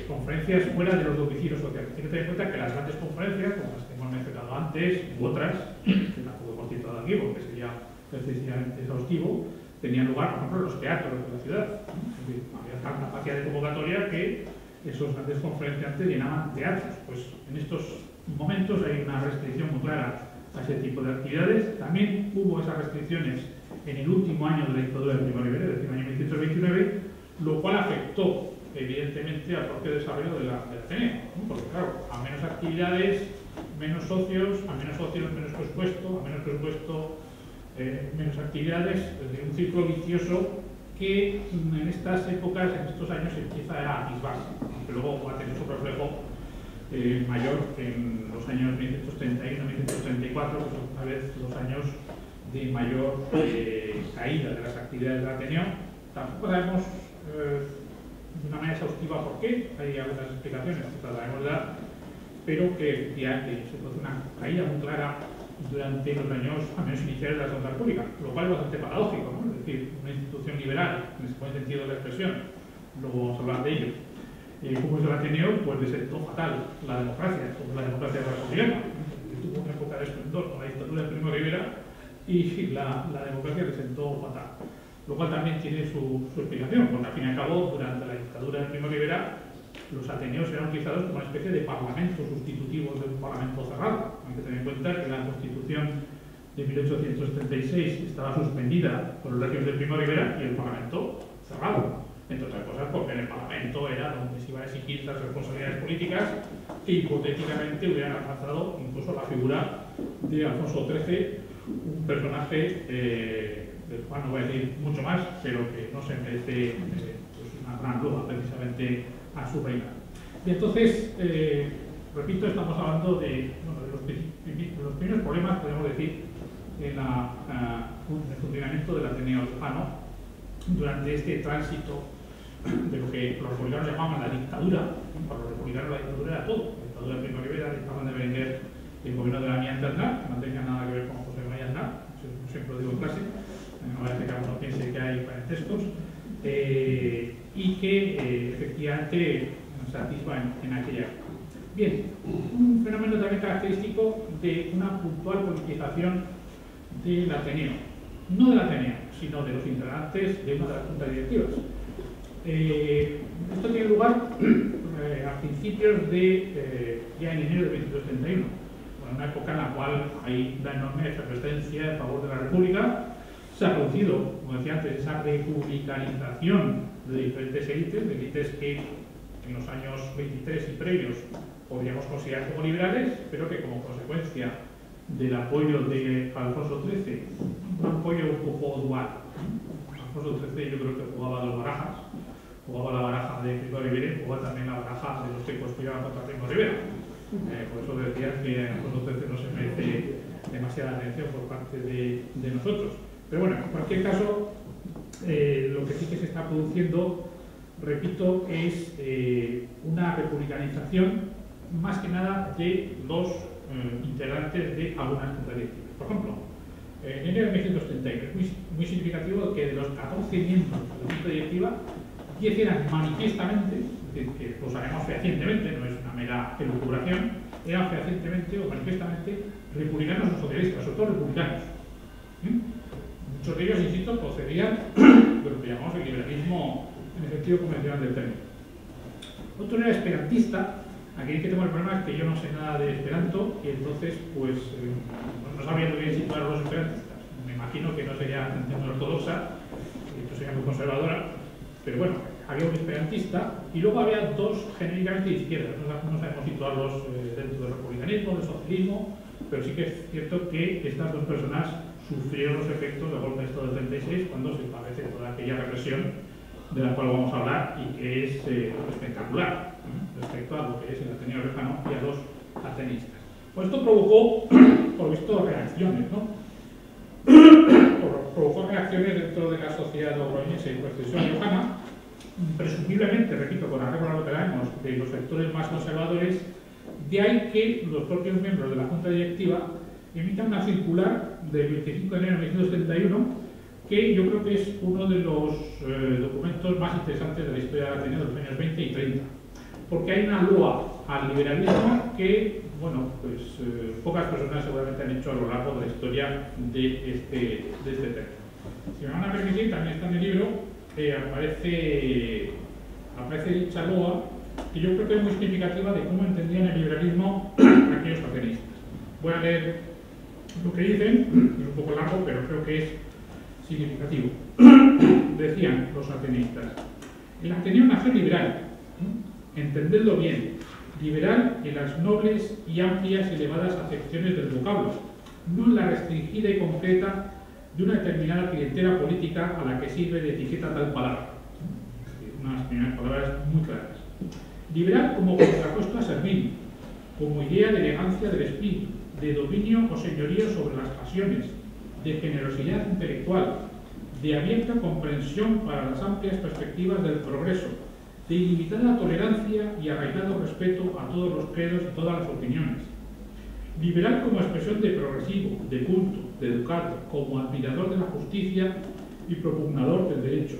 [SPEAKER 2] conferencias fuera de los domicilios sociales. Hay que tener en cuenta que las grandes conferencias, como las que hemos mencionado antes, u otras, que tampoco hemos citado aquí porque sería excesivamente exhaustivo, tenían lugar, por ejemplo, en los teatros de la ciudad. Es decir, había tal capacidad de convocatoria que esos grandes conferenciantes llenaban teatros. Pues en estos momentos hay una restricción muy clara a ese tipo de actividades. También hubo esas restricciones en el último año de la dictadura de Primo de Rivera, es decir, en el año 1929, lo cual afectó evidentemente al propio desarrollo del Ateneo, ¿no? Porque claro, a menos actividades, menos socios, menos presupuesto, menos actividades, de un círculo vicioso que en estas épocas, en estos años, empieza a atisbarse, aunque luego va a tener su reflejo mayor en los años 1931 1934, que son a vez los años de mayor caída de las actividades del Ateneo. Tampoco sabemos de una manera exhaustiva por qué, hay algunas explicaciones que trataremos de dar, pero que efectivamente se produce una caída muy clara durante los años iniciales de la Segunda República, lo cual es bastante paradójico, ¿no? Es decir, una institución liberal, en ese buen sentido de la expresión, luego vamos a hablar de ello, como es el Ateneo, pues desentó fatal la democracia, como la democracia republicana. Tuvo una época de esplendor con la dictadura de Primo de Rivera y la democracia desentó fatal. Lo cual también tiene su explicación, porque al fin y al cabo, durante la dictadura de Primo de Rivera, los ateneos eran utilizados como una especie de parlamento sustitutivo de un parlamento cerrado. Hay que tener en cuenta que la Constitución de 1836 estaba suspendida por los régimen de Primo de Rivera y el parlamento cerrado. Entre otras cosas porque en el Parlamento era donde se iba a exigir las responsabilidades políticas que hipotéticamente hubieran alcanzado incluso la figura de Alfonso XIII, un personaje del cual no voy a decir mucho más, pero que no se merece pues una gran luja precisamente a su reina. Y entonces, repito, estamos hablando de los primeros problemas, podemos decir, en el funcionamiento del Ateneo Riojano durante este tránsito de lo que los republicanos llamaban la dictadura. Para los republicanos la dictadura era todo. La dictadura de Primo de Rivera dejaban de vender el gobierno de la Mía Aznar, que no tenía nada que ver con José María Aznar, siempre lo digo en clase, no parece que alguno piense que hay parentescos, y que efectivamente se atisba en aquella época. Bien, un fenómeno también característico de una puntual politización del Ateneo, no del Ateneo, sino de los integrantes de una de las juntas directivas. Esto tiene lugar a principios de, ya en enero de 1931, una época en la cual hay una enorme efervescencia en favor de la República. Se ha producido, como decía antes, esa republicanización de diferentes élites que en los años 23 y previos podríamos considerar como liberales, pero que como consecuencia del apoyo de Alfonso XIII, un apoyo un poco dual. Alfonso XIII yo creo que jugaba dos barajas, jugaba la baraja de Primo de Rivera y jugaba también la baraja de los que conspiraban contra Primo de Rivera. Por eso decía que Alfonso XIII no se merece demasiada atención por parte de nosotros. Pero bueno, en cualquier caso, lo que sí que se está produciendo, repito, es una republicanización más que nada de los integrantes de algunas juntas directivas. Por ejemplo, en enero de 1931 es muy significativo que de los 14 miembros de la junta directiva, 10 eran manifiestamente, es decir, que lo sabemos fehacientemente, no es una mera elucubración, eran fehacientemente o manifiestamente republicanos o socialistas, sobre todo republicanos. Muchos de ellos, insisto, procedían de lo que llamamos el liberalismo en el sentido convencional del término. Otro era esperantista. Aquí hay que tomar el problema es que yo no sé nada de esperanto y entonces pues no sabía muy bien situar a los esperantistas. Me imagino que no sería muy ortodoxa, esto sería muy conservadora, pero bueno, había un esperantista y luego había dos genéricamente de izquierda. No sabemos situarlos dentro del republicanismo, del socialismo, pero sí que es cierto que estas dos personas sufrieron los efectos del golpe de Estado del 36 cuando se establece toda aquella represión de la cual vamos a hablar y que es espectacular respecto a lo que es el Ateneo Riojano y a los atenistas. Pues esto provocó, por visto, reacciones, ¿no? Provocó reacciones dentro de la sociedad logroñense y constitución riojana, presumiblemente, repito, con arreglo a lo que sabemos, de los sectores más conservadores. De ahí que los propios miembros de la Junta Directiva emitan una circular del 25 de enero de 1971 que yo creo que es uno de los documentos más interesantes de la historia del Ateneo de los años 20 y 30, porque hay una loa al liberalismo que, bueno, pues pocas personas seguramente han hecho a lo largo de la historia de este término. Si me van a permitir, también está en el libro, aparece dicha loa, que yo creo que es muy significativa de cómo entendían el liberalismo aquellos atenistas. Voy a leer lo que dicen, es un poco largo, pero creo que es significativo. Decían los atenistas: el Ateneo nació liberal, entendedlo bien, liberal en las nobles y amplias y elevadas acepciones del vocablo, no en la restringida y concreta de una determinada clientela política a la que sirve de etiqueta tal palabra. Unas primeras palabras muy claras. Liberal como contrapuesto a servil, como idea de elegancia del espíritu, de dominio o señorío sobre las pasiones, de generosidad intelectual, de abierta comprensión para las amplias perspectivas del progreso, de ilimitada tolerancia y arraigado respeto a todos los credos y todas las opiniones. Liberal como expresión de progresivo, de culto, de educado, como admirador de la justicia y propugnador del derecho.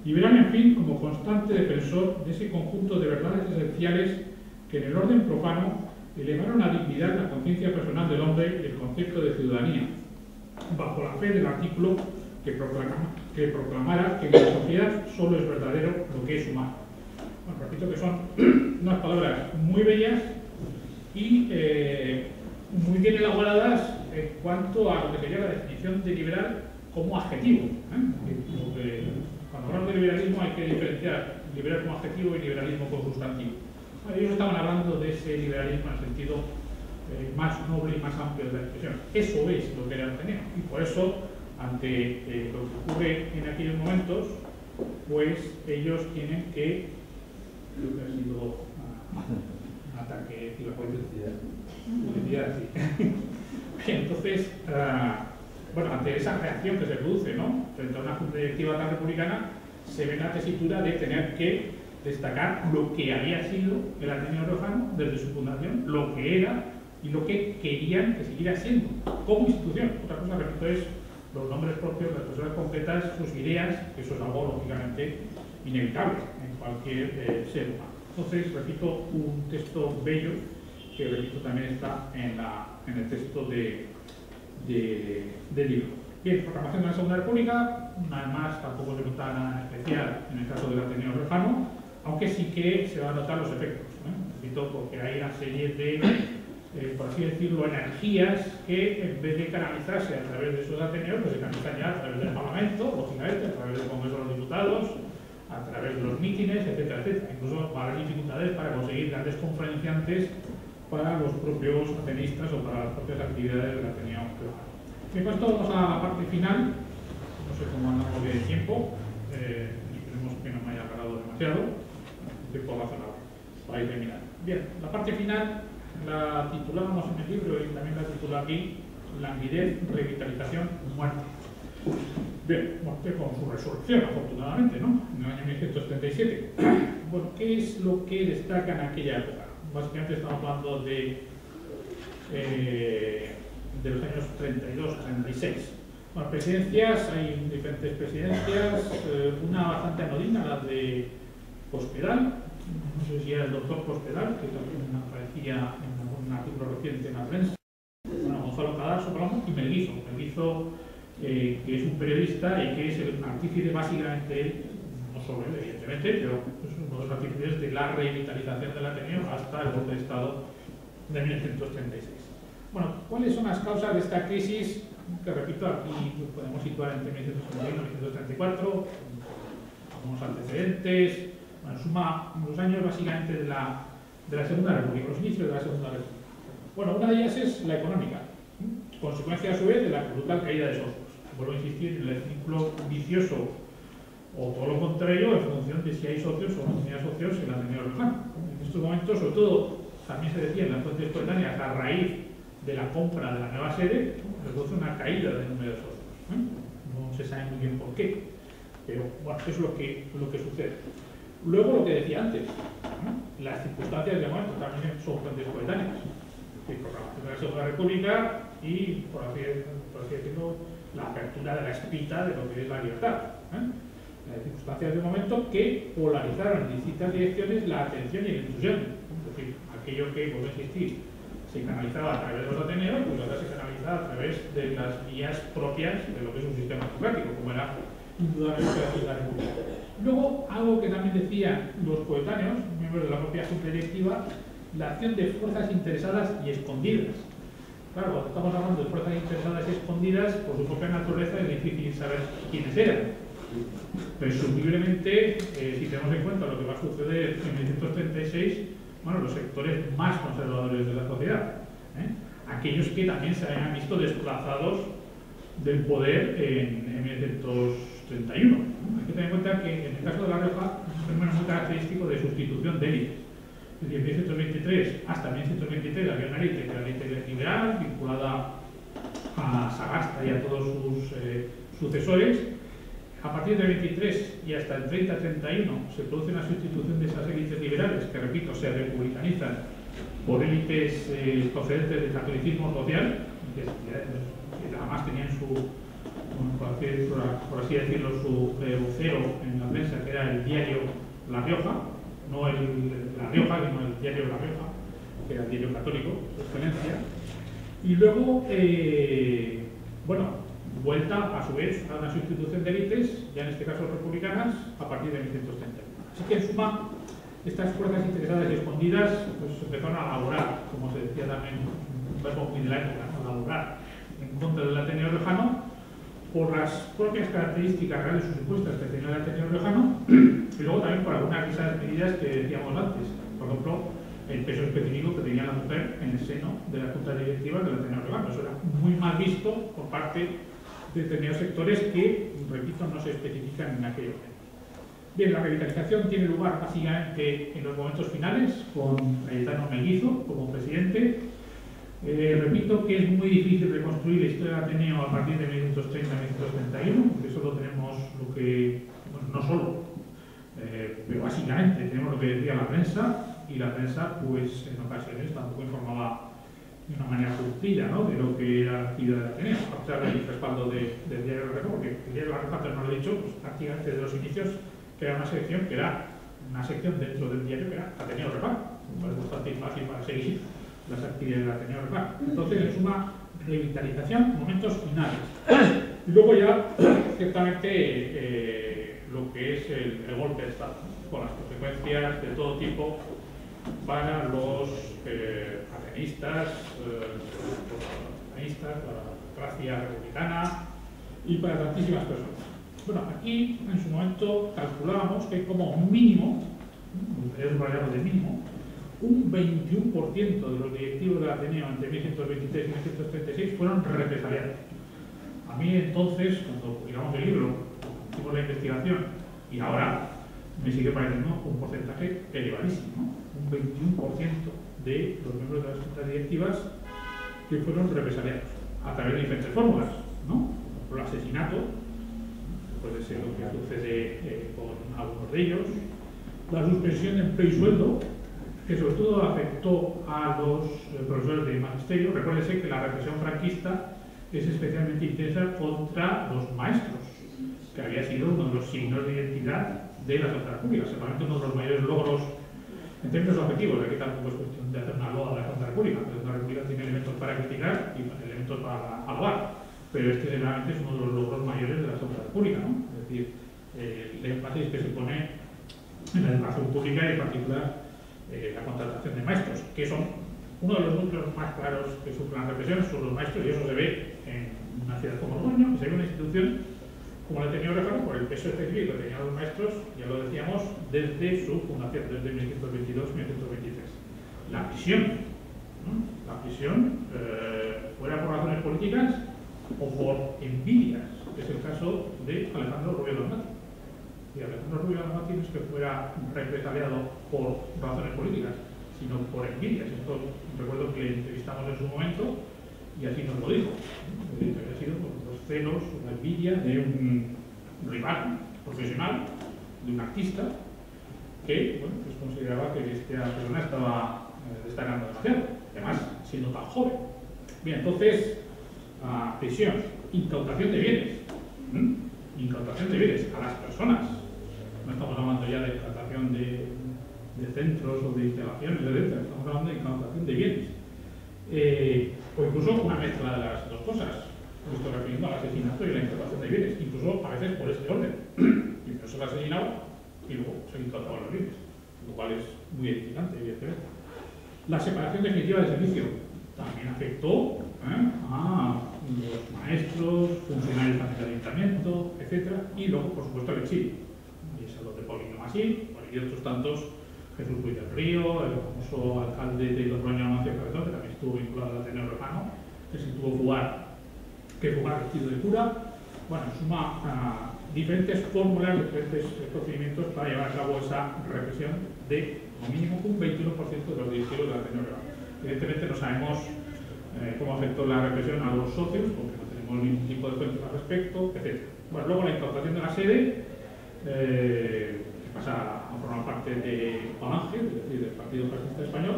[SPEAKER 2] Liberal, en fin, como constante defensor de ese conjunto de verdades esenciales que en el orden profano elevaron a dignidad la conciencia personal del hombre y el concepto de ciudadanía, bajo la fe del artículo que proclamara que en la sociedad solo es verdadero lo que es humano. Bueno, repito que son unas palabras muy bellas y muy bien elaboradas en cuanto a lo que sería la definición de liberal como adjetivo. Cuando hablamos de liberalismo hay que diferenciar liberal como adjetivo y liberalismo como sustantivo. Bueno, ellos estaban hablando de ese liberalismo en el sentido más noble y más amplio de la expresión. Eso es lo que era el Ateneo. Y por eso, ante lo que ocurre en aquellos momentos, pues ellos tienen que... Creo que ha sido un ataque de publicidad, sí. Entonces, bueno, ante esa reacción que se produce, ¿no?, frente a una junta directiva tan republicana, se ve en la tesitura de tener que destacar lo que había sido el Ateneo Riojano desde su fundación, lo que era y lo que querían que siguiera siendo como institución. Otra cosa, repito, es los nombres propios, las personas concretas, sus ideas, que eso es algo lógicamente inevitable en cualquier ser humano. Entonces, repito, un texto bello que, repito, también está en el texto del libro. Bien, proclamación de la Segunda República, además tampoco se nota nada especial en el caso del Ateneo Riojano, aunque sí que se van a notar los efectos, repito, porque hay una serie de, por así decirlo, energías que en vez de canalizarse a través de esos Ateneos, pues se canalizan ya a través del Parlamento, lógicamente, a través del Congreso de los Diputados, a través de los mítines, etcétera, etcétera. Incluso va a haber dificultades para conseguir grandes conferenciantes para los propios atenistas o para las propias actividades del Ateneo Riojano. Bien, pues esto vamos a la parte final. No sé cómo andamos de tiempo. Esperemos que no me haya parado demasiado. Tiempo razonable para ir terminando. Bien, la parte final la titulábamos en el libro y también la titula aquí: Languidez, revitalización, muerte. Bien, muerte con su resurrección, afortunadamente, ¿no?, en el año 1937. Bueno, ¿qué es lo que destaca en aquella época? Básicamente estamos hablando de los años 32-36. Bueno, presidencias, hay diferentes presidencias, una bastante anodina, la de Cospedal, no sé si era el doctor Cospedal, que también aparecía en un artículo reciente en la prensa. Bueno, Gonzalo Cadalso, y Melguizo, que es un periodista y que es el artífice básicamente, no solo él, evidentemente, pero es uno de los artífices de la revitalización del Ateneo hasta el golpe de Estado de 1936. Bueno, ¿cuáles son las causas de esta crisis? Que repito, aquí podemos situar entre 1931 y 1934, algunos antecedentes, bueno, suma los años básicamente de la Segunda República, los inicios de la Segunda República. Bueno, una de ellas es la económica, consecuencia a su vez de la brutal caída de socios. Vuelvo a insistir en el círculo vicioso, o todo lo contrario, en función de si hay socios o no tenía socios en la Ateneo Riojano. En estos momentos, sobre todo, también se decía en las fuentes coetáneas, a raíz de la compra de la nueva sede, se produce una caída del número de socios. No se sabe muy bien por qué, pero bueno, es lo que sucede. Luego, lo que decía antes, las circunstancias de momento también son fuentes coetáneas. Proclamación de la Segunda República y, por así decirlo, la apertura de la espita de lo que es la libertad. Las circunstancias de momento que polarizaron en distintas direcciones la atención y el entusiasmo. Es decir, aquello que, por insistir, se canalizaba a través de los Ateneos, pues ahora se canaliza a través de las vías propias de lo que es un sistema democrático, como era indudablemente la República. Luego, algo que también decían los coetáneos, miembros de la propia Junta Directiva, la acción de fuerzas interesadas y escondidas. Claro, cuando estamos hablando de fuerzas interesadas y escondidas, por su propia naturaleza es difícil saber quiénes eran. Presumiblemente, si tenemos en cuenta lo que va a suceder en 1936, bueno, los sectores más conservadores de la sociedad, aquellos que también se habían visto desplazados del poder en 1931. Hay que tener en cuenta que en el caso de La Rioja es un fenómeno muy característico de sustitución de élites. Desde 1923 hasta 1923 había una élite que era la élite liberal, vinculada a Sagasta y a todos sus sucesores. A partir del 23 y hasta el 30-31 se produce una sustitución de esas élites liberales que, repito, se republicanizan por élites procedentes del catolicismo social, que además tenían su, por así decirlo, su vocero en la prensa, que era el diario La Rioja, no La Rioja, sino el diario La Rioja, que era el diario católico, por excelencia. Y luego, vuelta a su vez a una sustitución de élites, ya en este caso republicanas, a partir de 1930. Así que en suma, estas fuerzas interesadas y escondidas pues empezaron a laborar, como se decía también, un verbo muy de la época, ¿no? Laborar en contra del Ateneo Riojano por las propias características reales o supuestas que tenía el Ateneo Riojano y luego también por algunas de esas medidas que decíamos antes. Por ejemplo, el peso específico que tenía la mujer en el seno de la junta directiva del Ateneo Riojano. Eso era muy mal visto por parte de determinados sectores que, repito, no se especifican en aquello. Bien, la revitalización tiene lugar básicamente en los momentos finales, con Cayetano Melguizo como presidente. Repito que es muy difícil reconstruir la historia del Ateneo a partir de 1930-1931, porque solo tenemos lo que, bueno, no solo, pero básicamente tenemos lo que decía la prensa, y la prensa, pues en ocasiones tampoco informaba de una manera curtida, ¿no?, de lo que era la actividad del Ateneo, a pesar del respaldo del diario La Rioja, porque el diario La Rioja, no lo he dicho, pues prácticamente desde los inicios, que era una sección dentro del diario que era Ateneo Repar, es bastante fácil para seguir las actividades del Ateneo Repar. Entonces, en suma, revitalización, momentos finales. Y luego ya, ciertamente, lo que es el golpe de Estado, con las consecuencias de todo tipo para los ateneístas, la democracia republicana y para tantísimas personas. Bueno, aquí en su momento calculábamos que como mínimo, de mínimo, un 21% de los directivos del Ateneo entre 1923 y 1936 fueron represaliados. A mí entonces, cuando publicamos el libro, hicimos la investigación, y ahora me sigue pareciendo un porcentaje elevadísimo, ¿no? Un 21% de los miembros de las juntas directivas que fueron represaliados a través de diferentes fórmulas, ¿no? Por el asesinato, puede ser lo que sucede con algunos de ellos, la suspensión de empleo y sueldo, que sobre todo afectó a los profesores de magisterio. Recuérdese que la represión franquista es especialmente intensa contra los maestros, que había sido uno de los signos de identidad de las autoridades públicas, seguramente uno de los mayores logros en términos objetivos. Aquí tampoco es cuestión de hacer una loa de la Junta República, la República tiene elementos para criticar y elementos para alabar, pero este seguramente es uno de los logros mayores de la Junta República, ¿no? Es decir, el énfasis que se pone en la educación pública y en particular la contratación de maestros, que son uno de los núcleos más claros que sufren las represiones, son los maestros, y eso se ve en una ciudad como Logroño, que se ve una institución como la Ateneo Riojano, por el peso específico que tenían los maestros, ya lo decíamos, desde su fundación, desde 1922-1923. La prisión, ¿no? La prisión, fuera por razones políticas o por envidias, que es el caso de Alejandro Rubio Dalmati. Y Alejandro Rubio Dalmati no es que fuera represaliado por razones políticas, sino por envidias. Esto recuerdo que le entrevistamos en su momento y así nos lo dijo. Había sido por los celos, la envidia de un rival profesional, de un artista, que bueno, pues consideraba que esta persona estaba destacando demasiado, además siendo tan joven. Bien, entonces, prisión, incautación de bienes. Incautación de bienes a las personas. No estamos hablando ya de incautación de centros o de instalaciones, etc. Estamos hablando de incautación de bienes. O incluso una mezcla de las dos cosas. Esto refiriendo al asesinato y la incautación de bienes. Incluso a veces por este orden. Primero se lo asesinaba y luego se incautaban los bienes. Lo cual es muy edificante, evidentemente. La separación definitiva del servicio también afectó a los maestros, funcionarios del ayuntamiento, etc. Y luego, por supuesto, el exilio. Y es lo de Paulino Masí, y otros tantos, Jesús Ruiz del Río, el famoso alcalde de Logroño, Amancio Cabezón, que también estuvo vinculado al Ateneo Riojano, que se tuvo que fugar vestido de cura. Bueno, en suma, diferentes fórmulas, diferentes procedimientos para llevar a cabo esa represión de, como mínimo, un 21% de los directivos del Ateneo Riojano. Evidentemente no sabemos cómo afectó la represión a los socios, porque no tenemos ningún tipo de cuentos al respecto, etc. Bueno, luego la incautación de la sede, que pasa a formar parte de Juan Ángel, es decir, del Partido Fascista Español,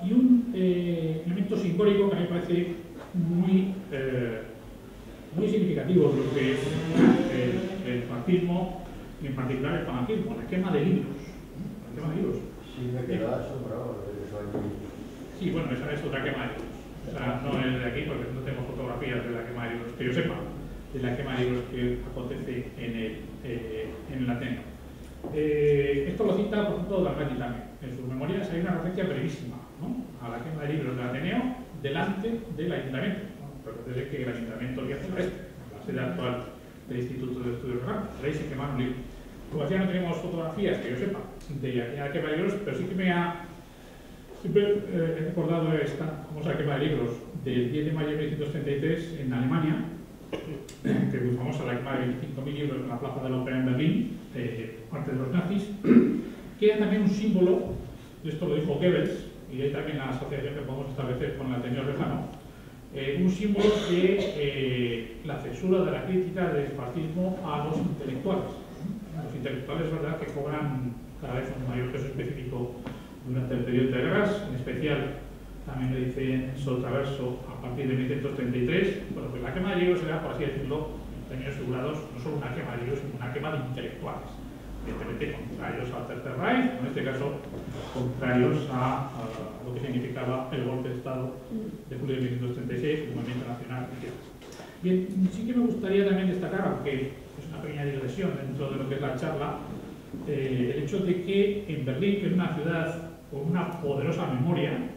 [SPEAKER 2] y un elemento simbólico que a mí me parece muy significativo de lo que es el fascismo y en particular el fanatismo, la quema de libros. La quema de libros.
[SPEAKER 3] Sí, me quedaba asombrado de eso allí.
[SPEAKER 2] Sí, bueno, esa es otra quema de libros. O sea, no es de aquí porque no tengo fotografías de la quema de libros, que yo sepa, de la quema de libros que acontece en el Ateneo. Esto lo cita, por ejemplo, Dalmati también. En sus memorias hay una referencia brevísima, ¿no?, a la quema de libros del Ateneo delante del Ayuntamiento. Pero desde que el Ayuntamiento lo que hace es la sede actual del Instituto de Estudios Rurales. Ahí se quemaron libros. Como decía, no tenemos fotografías, que yo sepa, de aquella quema de libros, pero sí que siempre he recordado esta famosa quema de libros del 10 de mayo de 1933 en Alemania, que es muy famosa, la quema de 25.000 libros en la plaza de la Ópera en Berlín, parte de los nazis, que era también un símbolo, y esto lo dijo Goebbels, y hay también la asociación que podemos establecer con el Ateneo Riojano, un símbolo de la censura de la crítica del fascismo a los intelectuales. Los intelectuales, verdad, que cobran cada vez un mayor peso específico durante el periodo de guerras, en especial también le dicen Sotraverso a partir de 1933. Bueno, pues la quema de libros era, por así decirlo, en términos figurados, no solo una quema de libros, sino una quema de intelectuales, evidentemente contrarios al Tercer Reich, en este caso contrarios a lo que significaba el golpe de Estado de julio de 1936, el movimiento nacional. Bien, sí que me gustaría también destacar, aunque es una pequeña digresión dentro de lo que es la charla, el hecho de que en Berlín, que es una ciudad con una poderosa memoria,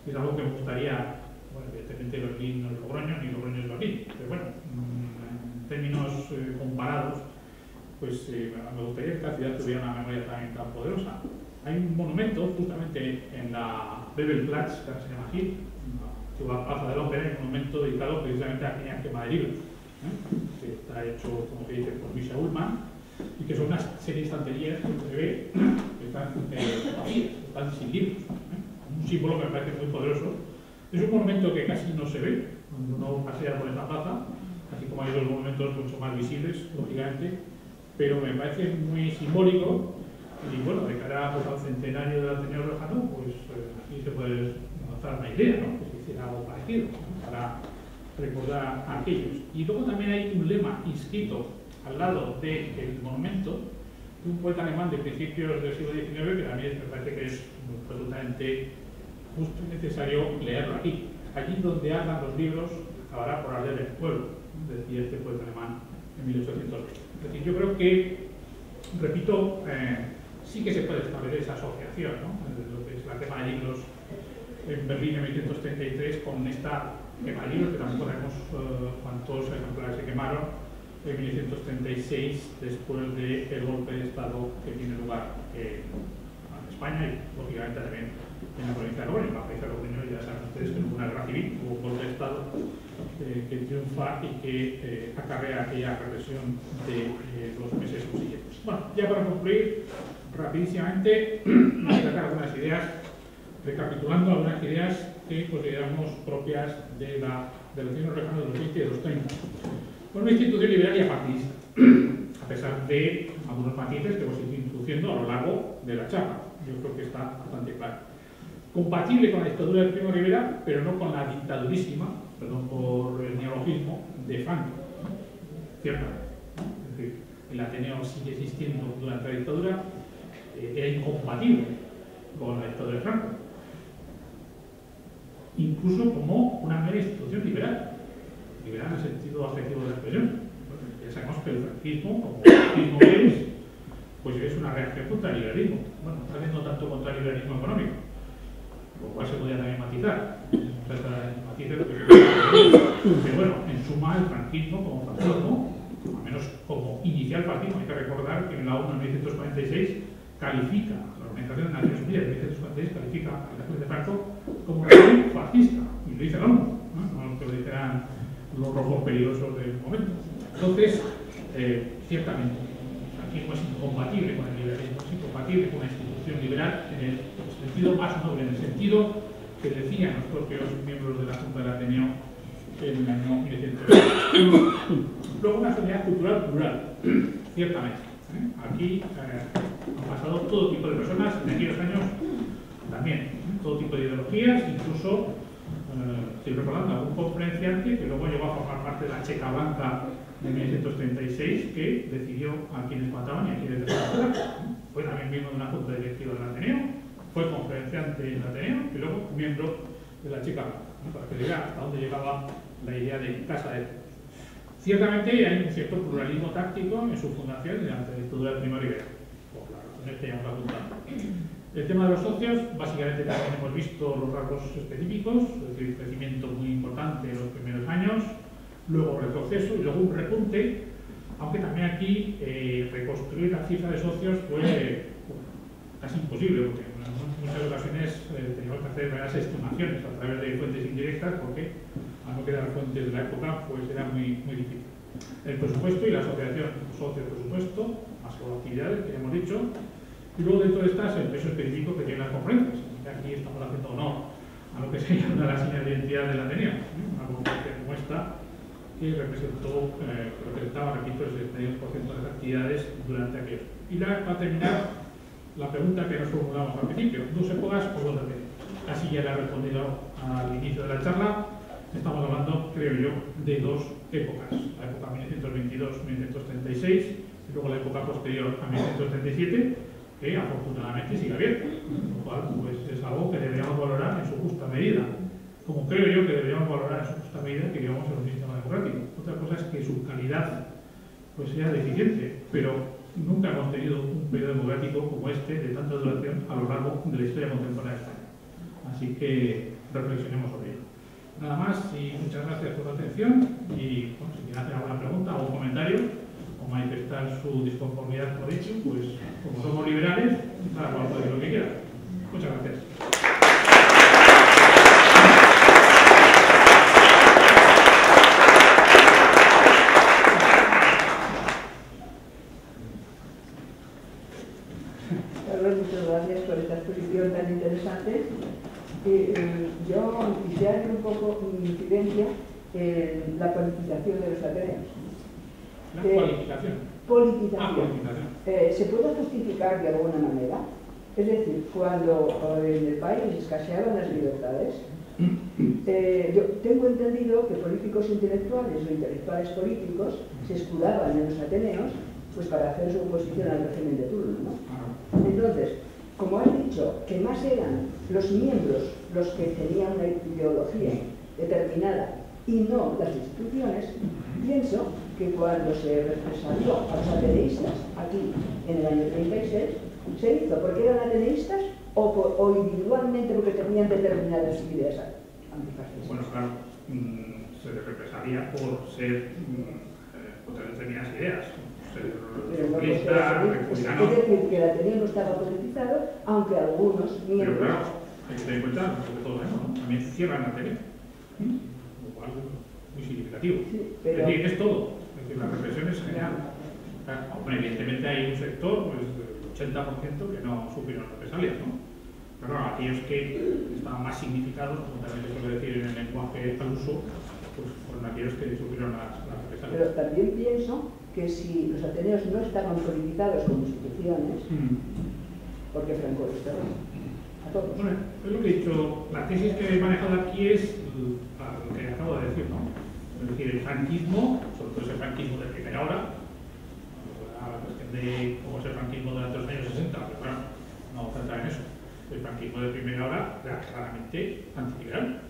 [SPEAKER 2] es algo que me gustaría, bueno, evidentemente Berlín no es Logroño, ni Logroño es Berlín, pero bueno, en términos comparados, pues me gustaría que esta ciudad tuviera una memoria también tan poderosa. Hay un monumento justamente en la Bebelplatz, que ahora se llama así, en la plaza de la Ópera, un monumento dedicado precisamente a aquella quema de libros, que está hecho, como se dice, por Misha Ullmann, y que son una serie de estanterías que se ve que están vacías, están sin libros. Un símbolo que me parece muy poderoso. Es un monumento que casi no se ve cuando uno pasea por esta plaza, así como hay otros monumentos mucho más visibles, lógicamente, pero me parece muy simbólico. Y bueno, de cara pues, al centenario del Ateneo Riojano, pues aquí se puede lanzar una idea, ¿no?, que se hiciera algo parecido, ¿no?, para recordar a aquellos. Y luego también hay un lema inscrito al lado del monumento de un poeta alemán de principios del siglo XIX, que también me parece que es absolutamente justo y necesario leerlo aquí. Allí donde ardan los libros, acabará por arder el pueblo, decía este poeta alemán en 1820. Es decir, yo creo que, repito, sí que se puede establecer esa asociación, ¿no?, de lo que es la quema de libros en Berlín en 1933 con esta quema de libros, que tampoco sabemos cuántos ejemplares se quemaron en 1936 después del golpe de Estado que tiene lugar en España y lógicamente también en la provincia de Logroño. En la provincia de Logroño ya saben ustedes que no hubo una guerra civil, hubo un golpe de Estado que triunfa y que acarrea aquella represión de los meses subsiguientes. Bueno, ya para concluir rapidísimamente, voy a sacar algunas ideas, recapitulando algunas ideas que consideramos propias de la Ateneo Riojano de los 20 y de los 30. Una institución liberal y apartidista, a pesar de algunos matices que hemos ido introduciendo a lo largo de la charla. Yo creo que está bastante claro. Compatible con la dictadura del Primo Rivera, pero no con la dictadurísima, perdón por el neologismo, de Franco. Ciertamente. Es decir, el Ateneo sigue existiendo durante la dictadura, era incompatible con la dictadura de Franco. Incluso como una mera institución liberal. Liberal en el sentido afectivo de la expresión. Bueno, ya sabemos que el franquismo, como el franquismo que es, pues es una reacción contra el liberalismo. Bueno, tal vez no tanto contra el liberalismo económico, lo cual se podría también matizar. Pero bueno, en suma, el franquismo como fascismo, al menos como inicial fascismo, hay que recordar que en la ONU en 1946 califica, la Organización de Naciones Unidas en 1946 califica a la acción de Franco como régimen fascista, y lo dice la ONU, no lo dijeran los rojos peligrosos del momento. Entonces, ciertamente, el franquismo es incompatible con el liberalismo, es incompatible con una institución liberal en el sentido más noble, en el sentido que decían los propios miembros de la Junta del Ateneo en el año 1920. Luego, una sociedad cultural plural, ciertamente. Aquí han pasado todo tipo de personas en aquellos años también, todo tipo de ideologías, incluso estoy recordando a un conferenciante que luego llegó a formar parte de la Checa Blanca de 1936, que decidió a quienes mataban y a quienes dejaban. Fue también miembro de una junta directiva del Ateneo, fue conferenciante en el Ateneo y luego miembro de la Checa Blanca, ¿no? Para que vea hasta dónde llegaba la idea de casa de... Ciertamente hay un cierto pluralismo táctico en su fundación y en la arquitectura del Primo Rivera, por las razones que ya hemos apuntado. El tema de los socios, básicamente también hemos visto los rasgos específicos, es decir, un crecimiento muy importante en los primeros años, luego retroceso y luego un repunte, aunque también aquí reconstruir la cifra de socios fue casi imposible, porque en muchas ocasiones teníamos que hacer varias estimaciones a través de fuentes indirectas, porque al no quedar fuentes de la época, pues era muy difícil. El presupuesto y la asociación socio-presupuesto, más con actividades que ya hemos dicho, y luego dentro de estas el peso específico que tienen las conferencias. Aquí estamos haciendo honor a lo que se llama la señal de identidad del Ateneo, una conferencia como esta que representaba, repito, el 72% de las actividades durante aquellos. Y para terminar, la pregunta que nos formulamos al principio, ¿dos épocas o dos Ateneos? Así ya la he respondido al inicio de la charla. Estamos hablando, creo yo, de dos épocas. La época 1922-1936 y luego la época posterior a 1937, que afortunadamente sigue abierta, lo cual pues, es algo que deberíamos valorar en su justa medida, como creo yo que deberíamos valorar en su justa medida que vivamos en un sistema democrático. Otra cosa es que su calidad pues, sea deficiente, pero nunca hemos tenido un periodo democrático como este de tanta duración a lo largo de la historia contemporánea de España. Así que reflexionemos sobre ello. Nada más y muchas gracias por la atención y bueno, si quieren hacer alguna pregunta o un comentario o manifestar su disconformidad con lo dicho, pues como somos liberales, cada cual puede decir lo que quiera. Muchas gracias.
[SPEAKER 4] Carlos, muchas gracias por esta exposición tan interesante. Yo quisiera hacer un poco mi incidencia en la politización de los Ateneos.
[SPEAKER 2] ¿La cualificación?
[SPEAKER 4] Politización.
[SPEAKER 2] Politización.
[SPEAKER 4] ¿Se puede justificar de alguna manera? Es decir, cuando en el país escaseaban las libertades, yo tengo entendido que políticos intelectuales o intelectuales políticos se escudaban en los Ateneos pues para hacer su oposición al régimen de turno, ¿no? Entonces, como has dicho, que más eran los miembros los que tenían una ideología determinada y no las instituciones, pienso que cuando se represalió a los ateneístas aquí en el año 36, se hizo porque eran ateneístas o individualmente porque tenían determinadas ideas antifascistas.
[SPEAKER 2] Bueno, claro, se les represaría por ser por tener determinadas ideas.
[SPEAKER 4] Pero no es decir, que el Ateneo no estaba politizado, aunque algunos miembros...
[SPEAKER 2] Pero claro, hay que tener en cuenta, sobre todo eso, ¿no? También cierran el Ateneo, lo cual es muy significativo.
[SPEAKER 4] Sí, pero...
[SPEAKER 2] Es decir, es todo. Es decir, la represión es general. Bueno, evidentemente hay un sector, pues el 80% que no sufrieron represalias, ¿no? Pero claro, aquellos que estaban más significados, como también se suele decir en el lenguaje al uso, pues fueron aquellos que sufrieron las represalias.
[SPEAKER 4] Pero también pienso que si los ateneos no estaban politizados como instituciones, porque Franco los cerró a todos.
[SPEAKER 2] Bueno, es lo que he dicho, la tesis que he manejado aquí es lo que acabo de decir, ¿no? Es decir, el franquismo, sobre todo ese franquismo de primera hora, la cuestión de cómo es el franquismo durante los años 60, pero bueno, no vamos a entrar en eso. El franquismo de primera hora era claramente antiliberal.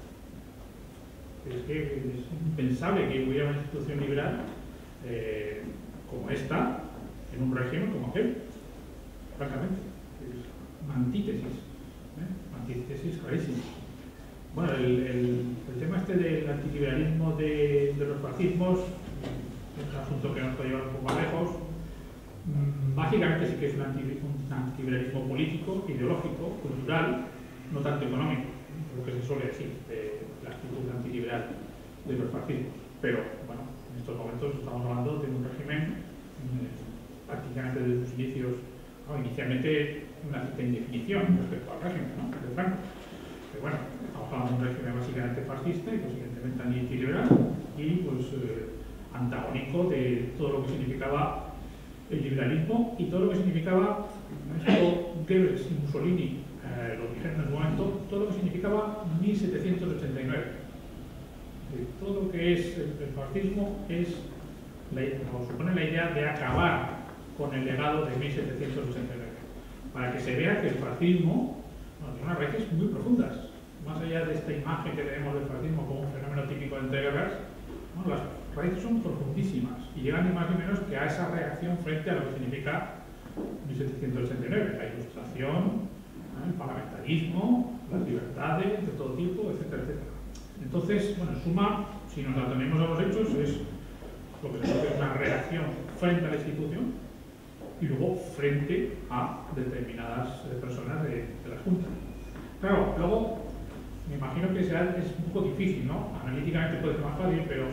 [SPEAKER 2] Es que es impensable que hubiera una institución liberal como esta en un régimen como aquel, francamente. Es una antítesis, antítesis clarísima. Bueno, el tema este del antiliberalismo de los fascismos es un asunto que nos puede llevar un poco más lejos. Básicamente sí que es un antiliberalismo político, ideológico, cultural, no tanto económico, lo que se suele decir de la actitud antiliberal de los fascismos. Pero bueno, en estos momentos estamos hablando de un régimen prácticamente desde sus inicios, inicialmente una cierta indefinición respecto al régimen, ¿no? De Franco. Pero bueno, estamos hablando de un régimen básicamente fascista y consiguientemente antiliberal y pues antagónico de todo lo que significaba el liberalismo y todo lo que significaba Goebbels y Mussolini lo dijeron en su momento, todo lo que significaba 1789. Todo lo que es el fascismo supone la idea de acabar con el legado de 1789, para que se vea que el fascismo tiene unas raíces muy profundas. Más allá de esta imagen que tenemos del fascismo como un fenómeno típico de entreguerras, las raíces son profundísimas y llegan ni más ni menos que a esa reacción frente a lo que significa 1789, la Ilustración, el parlamentarismo, las libertades de todo tipo, etcétera, etcétera. Entonces, bueno, en suma, si nos atenemos a los hechos, es lo que se conoce una reacción frente a la institución y luego frente a determinadas personas de las juntas. Claro, luego me imagino que es un poco difícil, ¿no? Analíticamente puede ser más fácil, pero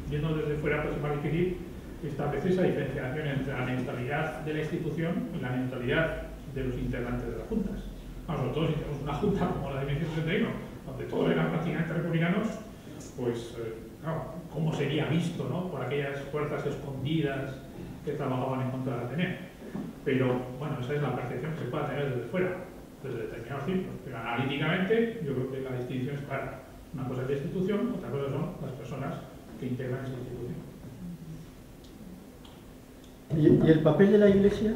[SPEAKER 2] viendo desde fuera puede ser más difícil establecer esa diferenciación entre la neutralidad de la institución y la neutralidad de los integrantes de las juntas. Sobre todo si tenemos una junta como la de 1961, donde todos eran prácticamente republicanos, pues claro, ¿cómo sería visto, ¿no?, por aquellas fuerzas escondidas que trabajaban en contra de Ateneo? Pero bueno, esa es la percepción que se puede tener desde fuera, desde determinados círculos. Pero analíticamente yo creo que la distinción es clara. Una cosa es la institución, otra cosa son las personas que integran esa institución.
[SPEAKER 5] ¿Y el papel de la Iglesia?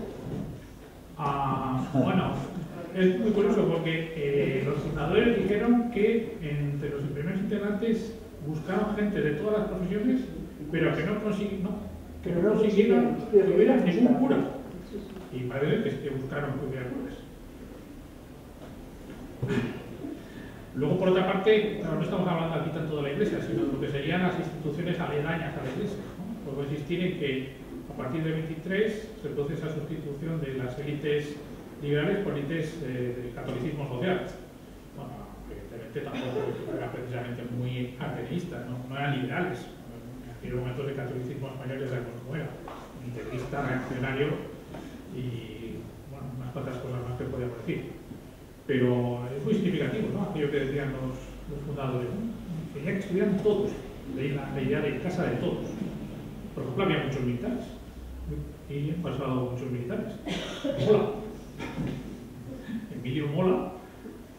[SPEAKER 2] Bueno, es muy curioso porque los fundadores dijeron que entre los primeros integrantes buscaron gente de todas las profesiones, pero que no consiguieron que hubiera ningún cura. Y parece que buscaron que hubiera curas. Luego, por otra parte, no estamos hablando aquí tanto de la Iglesia, sino de lo que serían las instituciones aledañas a la Iglesia, ¿no? Puedo insistir en que a partir del 23 se produce esa sustitución de las élites liberales por élites del catolicismo social. Bueno, evidentemente tampoco eran precisamente muy ateístas, no eran liberales. En aquellos momentos el catolicismo español ya sabemos cómo era, integrista, reaccionario y bueno, unas cuantas cosas más que podíamos decir. Pero es muy significativo, ¿no?, aquello que decían los fundadores, ¿no? Querían que estuvieran todos, la idea de casa de todos. Por ejemplo, había muchos militares, y han pasado muchos militares. Mola, Emilio Mola,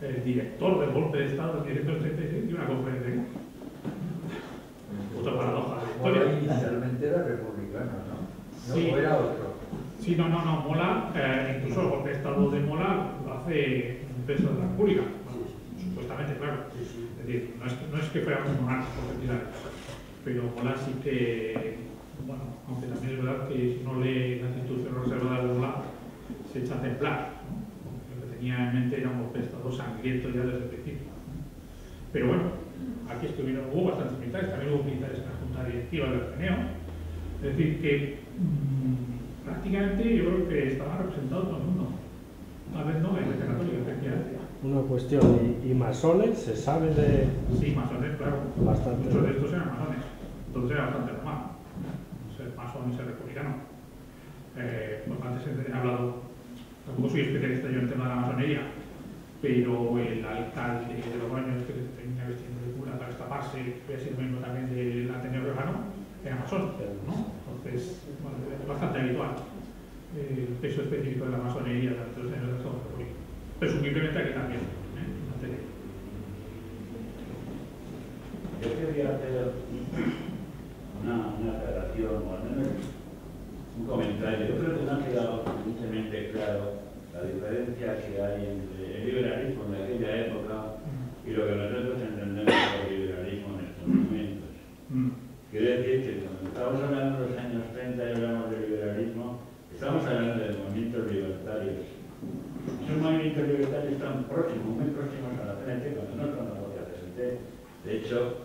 [SPEAKER 2] el director del golpe de Estado en 1936, dio una conferencia aquí. Otra paradoja de la historia.
[SPEAKER 3] Mola inicialmente era republicano, ¿no?
[SPEAKER 2] Sí.
[SPEAKER 3] No era otro.
[SPEAKER 2] Sí, no, Mola, incluso el golpe de Estado de Mola lo hace un peso de la República. Bueno, supuestamente, claro. Es decir, no es que fuera un monarca, pero Mola sí que, bueno, aunque también es verdad que si uno lee las instrucciones reservadas de Mola, se echa a templar, ¿no? Lo que tenía en mente era un golpe de Estado sangriento ya desde el principio. Pero bueno, aquí hubo bastantes militares, también hubo militares en la Junta Directiva del Ateneo. Es decir, que prácticamente yo creo que estaba representado todo el mundo. Tal vez no, la Iglesia Católica, efectivamente.
[SPEAKER 5] Una cuestión, ¿y masones? ¿Se sabe de...?
[SPEAKER 2] Sí, masones, claro.
[SPEAKER 5] Bastante.
[SPEAKER 2] Muchos de estos eran masones. Entonces era bastante normal ser masón y ser republicano. Pues antes he hablado, tampoco soy especialista yo en el tema de la masonería, pero el alcalde de Logroño, que se termina vestiendo de cura para escaparse, que ha sido miembro también del Ateneo Riojano, era masón, ¿no? Entonces, bueno, es bastante habitual el peso específico de la masonería dentro de los años de la Segunda República. Presumiblemente aquí también, en Ateneo.
[SPEAKER 6] Yo quería hacer una aclaración, o al menos un comentario. Yo creo que no ha quedado suficientemente claro la diferencia que hay entre el liberalismo de aquella época y lo que nosotros entendemos por liberalismo en estos momentos. Quiere decir que cuando estamos hablando de los años 30 y hablamos de liberalismo, estamos hablando de movimientos libertarios. Esos movimientos libertarios están próximos, muy próximos a la CNT, cuando no son la propia CNT. De hecho,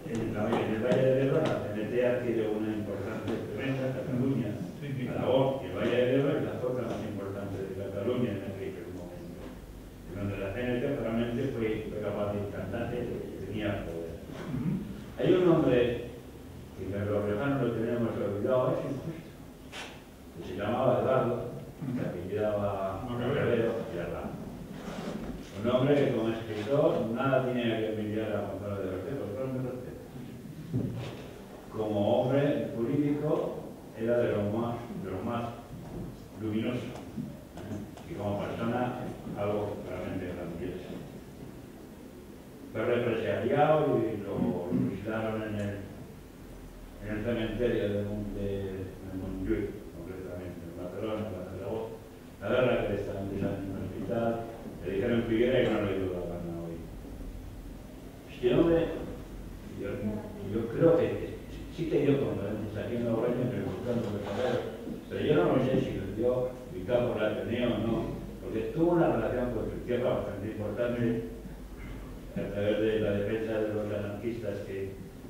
[SPEAKER 6] en el Valle de Ebro la CNT adquiere una importancia tremenda, Cataluña, Aragón, y el Valle de Ebro es la zona más importante de Cataluña en aquel momento. En donde la CNT realmente fue capaz de instantánea y tenía poder. Hay un hombre que en los riojanos lo tenemos olvidado, es injusto, que se llamaba Eduardo, que apellidaba Guerrero y Arlán. Un hombre que como escritor nada tiene que envidiar a Gonzalo de Ortega, pero me respeto. Como hombre político era de los más luminosos. Y como persona algo realmente grandioso. Fue represaliado y lo fusilaron en el cementerio de Montjuïc, concretamente, en Barcelona, en Zaragoza. La guerra que le estaban tirando en el hospital, le dijeron que hubiera y no le dio la gana hoy. Yo creo que sí que dio conferencias aquí en Logroño preguntando de Calero, pero yo no sé si lo dio ubicado por la Ateneo o no, porque tuvo una relación con su tierra bastante importante a través de la defensa de los anarquistas que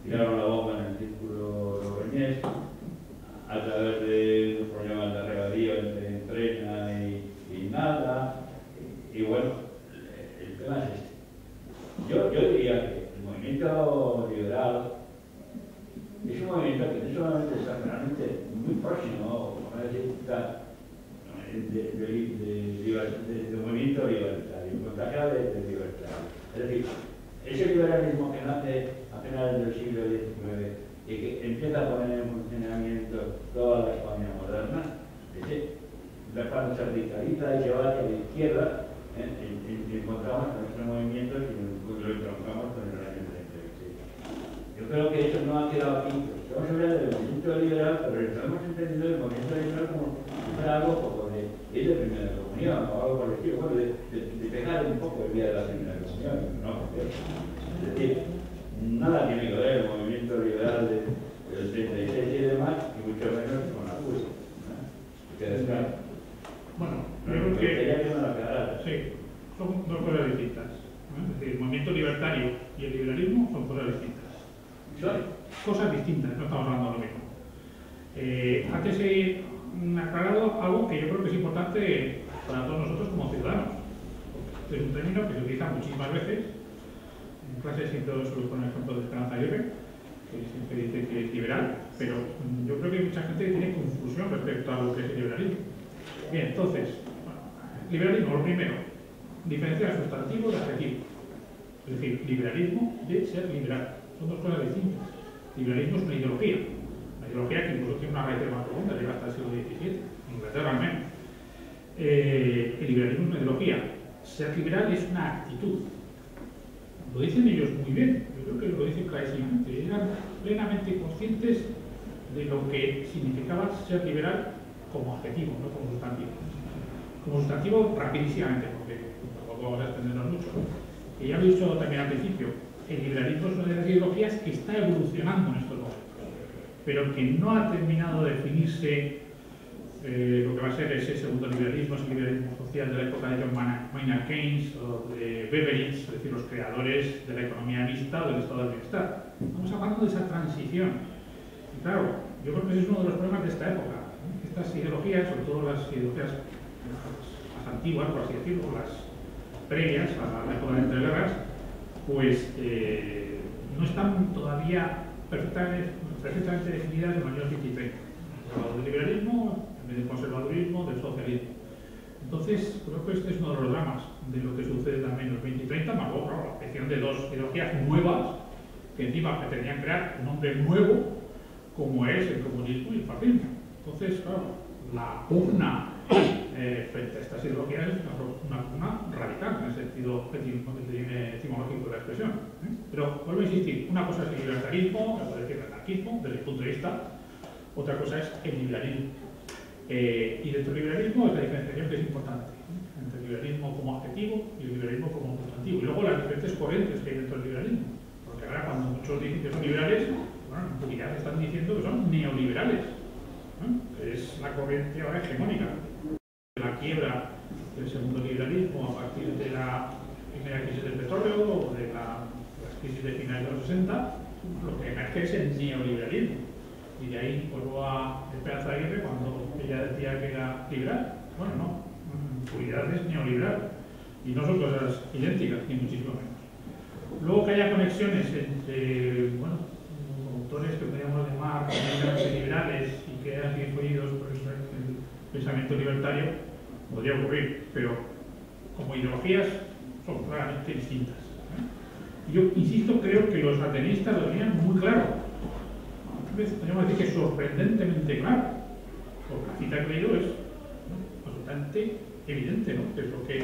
[SPEAKER 6] tiraron la bomba en el círculo logroñés, a través de los problemas de regadío entre Trena y Nada, y bueno, el tema es este. Yo diría que el movimiento liberal es un movimiento que no solamente está realmente muy próximo, como decir, de movimiento libertario, contagiado de libertario. Es decir, ese liberalismo que nace a finales del siglo XIX y que empieza a poner en funcionamiento toda la España moderna, cuando se radicaliza y se va hacia la izquierda, encontramos con nuestro movimiento y lo encontramos con el año 36. Yo creo que eso no ha quedado aquí. Estamos hablando del movimiento liberal, pero estamos entendiendo el movimiento liberal como algo como de ir de primera comunión o algo por el estilo, bueno, de pegar un poco el día de la primera comunión, ¿no? Es decir, nada tiene que ver el movimiento liberal del 36 y demás, y mucho menos con la CUS.
[SPEAKER 2] Bueno, yo creo
[SPEAKER 6] que
[SPEAKER 2] sí, son dos cosas distintas. Es decir, el movimiento libertario y el liberalismo son cosas distintas. Son cosas distintas, no estamos hablando de lo mismo. Antes he aclarado algo que yo creo que es importante para todos nosotros como ciudadanos. Este es un término que se utiliza muchísimas veces. En clase siempre suelo poner el ejemplo de Esperanza Aguirre, que siempre dice que es liberal, pero yo creo que mucha gente tiene confusión respecto a lo que es el liberalismo. Bien, entonces, liberalismo, lo primero, diferenciar sustantivo de adjetivo. Es decir, liberalismo de ser liberal. Son dos cosas distintas. Liberalismo es una ideología que incluso tiene una raíz más profunda, llega hasta el siglo XVII, en Inglaterra al menos. El liberalismo es una ideología. Ser liberal es una actitud. Lo dicen ellos muy bien, yo creo que lo dicen clarísimamente. Eran plenamente conscientes de lo que significaba ser liberal como adjetivo, no como sustantivo. Como sustantivo, rapidísimamente, porque tampoco vamos a extendernos mucho. Y ya lo he dicho también al principio, el liberalismo es una de las ideologías que está evolucionando en estos momentos, pero que no ha terminado de definirse lo que va a ser ese segundo liberalismo, ese liberalismo social de la época de John Maynard Keynes o de Beveridge, es decir, los creadores de la economía mixta o del estado del bienestar. Estamos hablando de esa transición. Y claro, yo creo que ese es uno de los problemas de esta época. Estas ideologías, sobre todo las ideologías más antiguas, por así decirlo, las previas a la época de entreguerras, pues no están todavía perfectamente definidas en los años 20 y 30. Hablamos del liberalismo, del conservadurismo, del socialismo. Entonces, creo que este es uno de los dramas de lo que sucede también en los 20 y 30, más luego, claro, la aparición de dos ideologías nuevas que encima pretendían crear un hombre nuevo, como es el comunismo y el fascismo. Entonces, claro, la pugna frente a estas ideologías es una pugna radical en el sentido etimológico de la expresión. Pero vuelvo a insistir, una cosa es el libertarismo, otra es el anarquismo, desde el punto de vista, otra cosa es el liberalismo. Y dentro del liberalismo es la diferenciación que es importante entre el liberalismo como adjetivo y el liberalismo como sustantivo. Y luego las diferentes corrientes que hay dentro del liberalismo. Porque ahora cuando muchos dicen que son liberales, bueno, en realidad están diciendo que son neoliberales. Es la corriente ahora hegemónica. La quiebra del segundo liberalismo a partir de la primera crisis del petróleo o de las crisis de finales de los 60, lo que emerge es el neoliberalismo. Y de ahí vuelvo a Esperanza Aguirre cuando ella decía que era liberal. Bueno, no, en realidad es neoliberal. Y no son cosas idénticas, ni muchísimo menos. Luego que haya conexiones entre, bueno, autores que podríamos llamar liberales y que hayan sido influidos por el pensamiento libertario, podría ocurrir, pero como ideologías son claramente distintas. Yo insisto, creo que los ateístas lo tenían muy claro. Podríamos decir que sorprendentemente claro, porque la cita que he leído es absolutamente evidente, ¿no? Que es lo que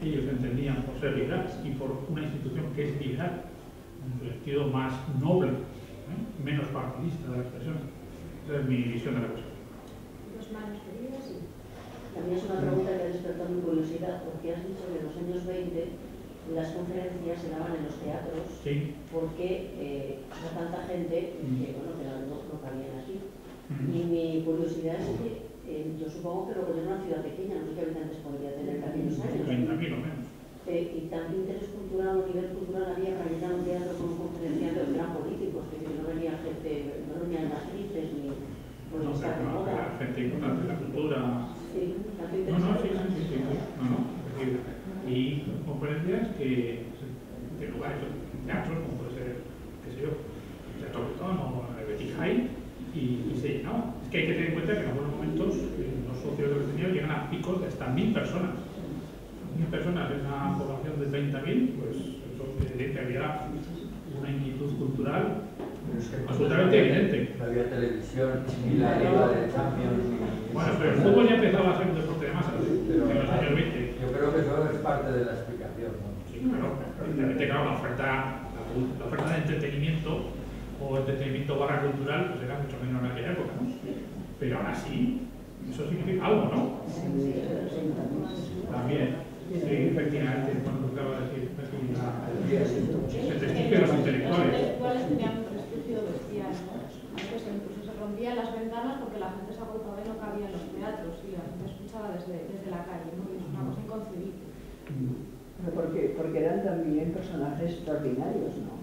[SPEAKER 2] ellos entendían por ser liberales y por una institución que es liberal, en el sentido más noble, menos partidista de la expresión. Esa es mi visión de la cosa.
[SPEAKER 7] Dos manos queridas, sí.
[SPEAKER 8] También es una pregunta que ha despertado mi curiosidad, porque has dicho que en los años 20 las conferencias se daban en los teatros,
[SPEAKER 2] Sí.
[SPEAKER 8] porque había tanta gente que, bueno, que no cabían aquí. Y mi curiosidad es que yo supongo que lo que es una ciudad pequeña, no sé qué habitantes podría tener en aquellos años.
[SPEAKER 2] 30.000 o menos.
[SPEAKER 8] Y tanto interés cultural o nivel cultural había para ir a un teatro con un conferenciante o eran políticos, que no venía gente, no venían actrices ni
[SPEAKER 2] No,
[SPEAKER 8] estar de
[SPEAKER 2] pero
[SPEAKER 8] moda.
[SPEAKER 2] la gente importante, la cultura.
[SPEAKER 8] Sí, tanto
[SPEAKER 2] No,
[SPEAKER 8] interés.
[SPEAKER 2] sí. No. Es decir, y conferencias que lugares, teatros, como puede ser, qué sé yo, el Teatro Bretón o el Betty High, y se llenaba. Es que hay que tener en cuenta que en algunos momentos los socios de los detenidos llegan a picos de hasta 1.000 personas. 1.000 personas en una población de 30.000, pues eso evidente, había una inquietud cultural absolutamente evidente.
[SPEAKER 3] No había televisión, ni la Liga de Champions.
[SPEAKER 2] Bueno, pero el fútbol ya empezaba a ser un deporte de masas en los años 20.
[SPEAKER 3] Yo creo que eso es parte de la explicación, ¿no?
[SPEAKER 2] Sí, claro. Evidentemente, claro, la oferta de entretenimiento o entretenimiento barra cultural pues era mucho menor en aquella época, ¿no? Pero aún así, eso significa algo, ¿no? También. Sí, efectivamente, cuando tocaba decir el prestigio de los intelectuales.
[SPEAKER 7] Los intelectuales tenían un prestigio bestial, ¿no? Antes incluso se rompían las ventanas porque la gente se agolpaba y no cabía en los teatros y la gente escuchaba desde la calle, ¿no? Y es una cosa inconcebible.
[SPEAKER 4] Porque eran también personajes extraordinarios, ¿no?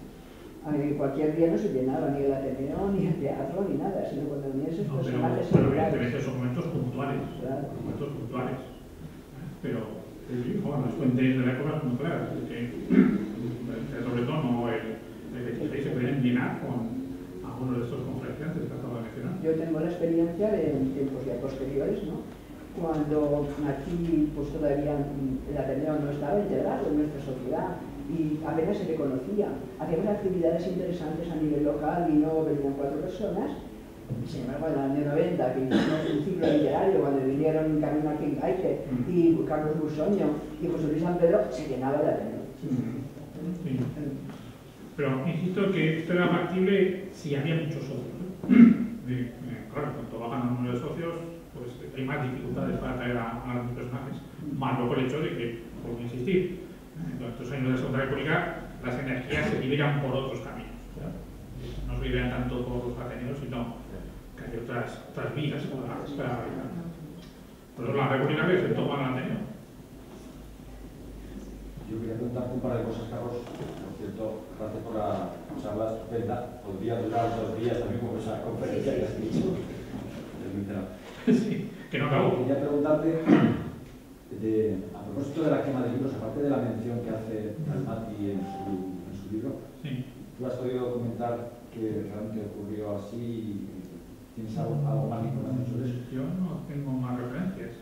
[SPEAKER 4] Cualquier día no se llenaba ni el Ateneo, ni el teatro, ni nada, sino cuando venían esos personajes
[SPEAKER 2] evidentemente son momentos puntuales.
[SPEAKER 4] Claro.
[SPEAKER 2] Momentos puntuales. Pero bueno, las fuentes de la época son muy claras. Que sobre todo no el 26 se pueden llenar con algunos de estos conferenciantes que acabo de mencionar.
[SPEAKER 4] Yo tengo la experiencia de tiempos ya posteriores, ¿no? Cuando aquí pues todavía el Ateneo no estaba integrado en nuestra sociedad y apenas se le conocía. Hacíamos actividades interesantes a nivel local y no venían 4 personas. Sin embargo, en el año 90, que hicimos un ciclo literario, cuando vinieron Carmen Martín Gaite y Carlos Bursoño y José Luis San Pedro, se llenaba el Ateneo.
[SPEAKER 2] Sí. Pero insisto que esto era factible si había muchos socios, ¿no? Claro, cuando bajan el número de socios, pues hay más dificultades para atraer a los personajes, más luego el hecho de que, por insistir, en estos años de la Segunda República las energías se liberan por otros caminos. No se liberan tanto por los ateneos, sino que hay otras vías para realizar. Por eso la República que se toma el Ateneo.
[SPEAKER 9] Yo quería preguntarte un par de cosas, Carlos. Por cierto, gracias por la charla estupenda. Podría durar 2 días también como esa conferencia que has dicho.
[SPEAKER 2] Sí, que no acabó.
[SPEAKER 9] Quería preguntarte, a propósito de la quema de libros, aparte de la mención que hace Almaty en su libro,
[SPEAKER 2] Sí.
[SPEAKER 9] ¿tú has podido comentar que realmente ocurrió así? ¿Tienes algo más de información sobre eso?
[SPEAKER 2] Yo no tengo más referencias.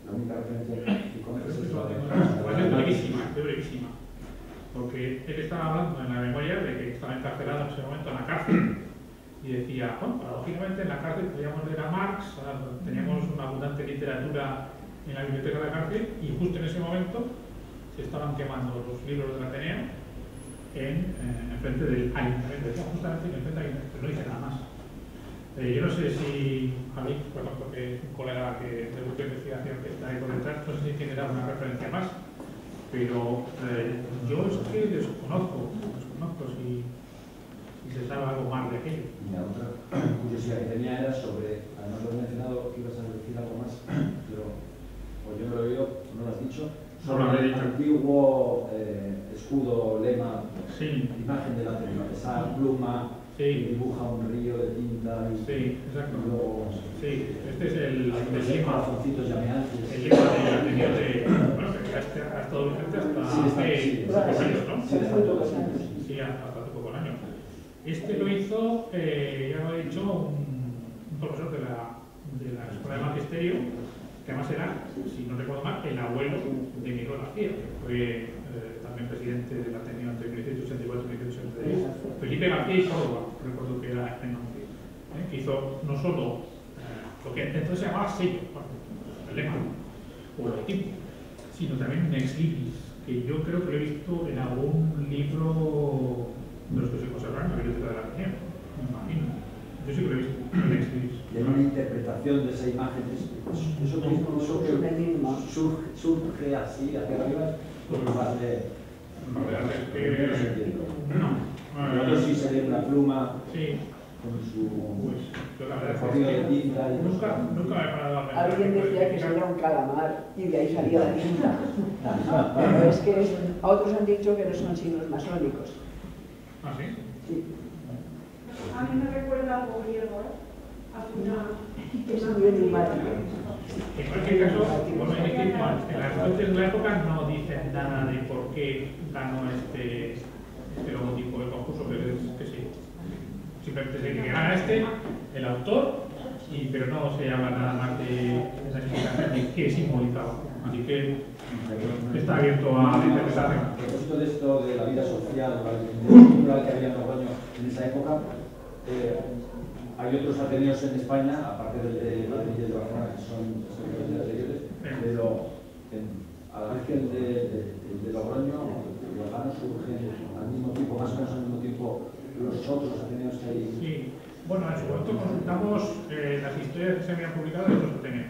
[SPEAKER 9] La única referencia que conoces es la de...
[SPEAKER 2] Es brevísima. Porque él estaba hablando en la memoria de que estaba encarcelado en ese momento en la cárcel y decía, bueno, paradójicamente en la cárcel podíamos leer a Marx, teníamos una abundante literatura en la biblioteca de la cárcel y justo en ese momento se estaban quemando los libros del Ateneo en frente del ayuntamiento, decía justamente en frente del ayuntamiento, pero no dice nada más. Yo no sé si Javi, por ejemplo, que es un colega del grupo de investigación que está ahí por detrás, no sé si tiene alguna referencia más, pero yo es que desconozco si se sabe algo más de aquello.
[SPEAKER 9] Mira, otra curiosidad que tenía era sobre, además lo he mencionado que ibas a decir algo más, pero pues yo no lo he oído, no lo has dicho, sobre el antiguo escudo, lema,
[SPEAKER 2] Sí.
[SPEAKER 9] imagen de la Ateneo, esa pluma
[SPEAKER 2] Sí.
[SPEAKER 9] que dibuja un río de tinta y,
[SPEAKER 2] Sí, exacto.
[SPEAKER 9] y luego
[SPEAKER 2] Sí, este es el
[SPEAKER 9] los
[SPEAKER 2] lema.
[SPEAKER 9] corazoncitos llameantes.
[SPEAKER 2] El lema del Ateneo de. Bueno, que ha estado vigente hasta hace pocos años, ¿no?
[SPEAKER 9] Sí, está todo así.
[SPEAKER 2] Sí, hasta hace pocos años. Este lo hizo, ya lo he dicho, un profesor de la Escuela de Magisterio, que además era, si no recuerdo mal, el abuelo de Miguel García, que fue también presidente del Ateneo entre 1984 y 1986. Felipe García y Córdoba, recuerdo que era el nombre, que hizo no solo lo que entonces se llamaba sello, el lema, o el tipo, sino también Ex Libris, que yo creo que lo he visto en algún libro de los que se conservan en la biblioteca de la Ateneo, me imagino. Yo sí que lo he visto en Ex Libris.
[SPEAKER 9] Y en una interpretación de esa imagen, eso mismo surge así hacia arriba, por más de...
[SPEAKER 2] La verdad es que...
[SPEAKER 9] No. Yo sí se ve una pluma
[SPEAKER 2] sí.
[SPEAKER 9] con su
[SPEAKER 2] pues, yo la verdad
[SPEAKER 9] recorrido
[SPEAKER 2] es que
[SPEAKER 9] de tinta.
[SPEAKER 2] nunca me he parado a pensar.
[SPEAKER 4] Alguien decía que sería un calamar y de ahí salía la tinta. Pero es que a otros han dicho que no son signos masónicos.
[SPEAKER 2] ¿Ah, sí?
[SPEAKER 4] Sí.
[SPEAKER 7] A mí me recuerda algo griego,
[SPEAKER 4] Es muy enigmático.
[SPEAKER 2] En cualquier caso, como he dicho, en las fuentes de la época no dicen nada de por qué ganó este logotipo del concurso, pero es que sí. Simplemente se dice que gana el autor, pero no se habla nada más de esa explicación de qué simbolizaba. Así que está abierto a la interpretación.
[SPEAKER 9] A propósito de esto, de la vida social, cultural que había en Logroño en esa época, hay otros ateneos en España, aparte del de Madrid y el de Barcelona, que son los anteriores, pero a la vez que el de Logroño, los ganos surgen al mismo tiempo, más o menos al mismo tiempo, los otros ateneos que hay.
[SPEAKER 2] Sí, bueno, en su momento consultamos las historias que se habían publicado de otros ateneos.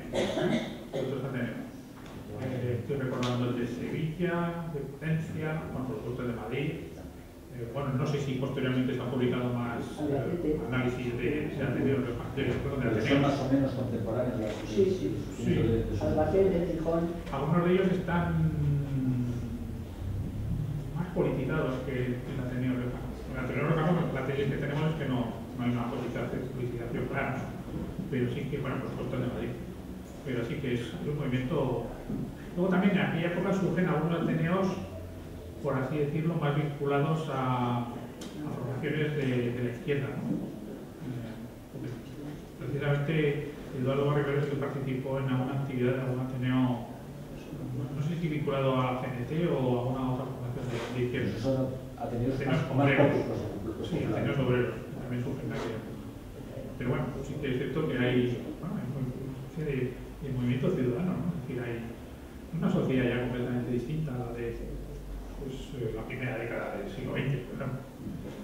[SPEAKER 2] Estoy recordando el de Sevilla, de Potencia, bueno, por supuesto el de Madrid. Bueno, no sé si posteriormente se han publicado más análisis de ateneos de ateneos.
[SPEAKER 9] Son más o menos contemporáneos.
[SPEAKER 4] Sí. Albacete, Gijón.
[SPEAKER 2] Algunos de ellos están más politizados que el Ateneo Riojano. El Ateneo Riojano, la tesis que tenemos es que no hay una politización clara, pero sí que, bueno, por supuesto el de Madrid. Pero sí que es un movimiento. Luego también en aquella época surgen algunos ateneos, por así decirlo, más vinculados a formaciones de la izquierda, ¿no? Precisamente Eduardo Barrichello que participó en alguna actividad de algún ateneo, no sé si vinculado a CNT o a alguna otra formación de izquierda.
[SPEAKER 9] Son ateneos
[SPEAKER 2] obreros. Sí, ateneos obreros, también surgen de aquella época. Pero bueno, sí que es cierto que hay una serie de movimiento ciudadano, ¿no? Es decir, hay una sociedad ya completamente distinta a la de la primera década del siglo XX, por ejemplo.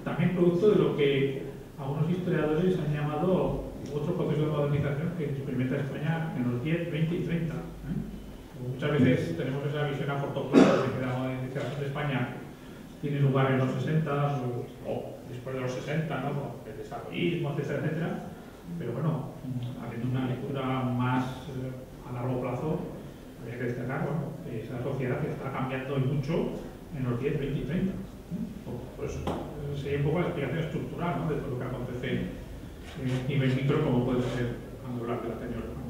[SPEAKER 2] También producto de lo que algunos historiadores han llamado otro proceso de modernización que experimenta España en los 10, 20 y 30. Muchas veces tenemos esa visión a corto plazo de que la modernización de España tiene lugar en los 60 o después de los 60, ¿no? Con el desarrollismo, etcétera, etcétera. Pero bueno, habiendo una lectura más a largo plazo, habría que destacar que esa sociedad que está cambiando mucho en los 10, 20 y 30. Pues sería un poco la explicación estructural, ¿no? De todo lo que acontece en un nivel micro, como puede ser cuando hablar de la Ateneo Riojano.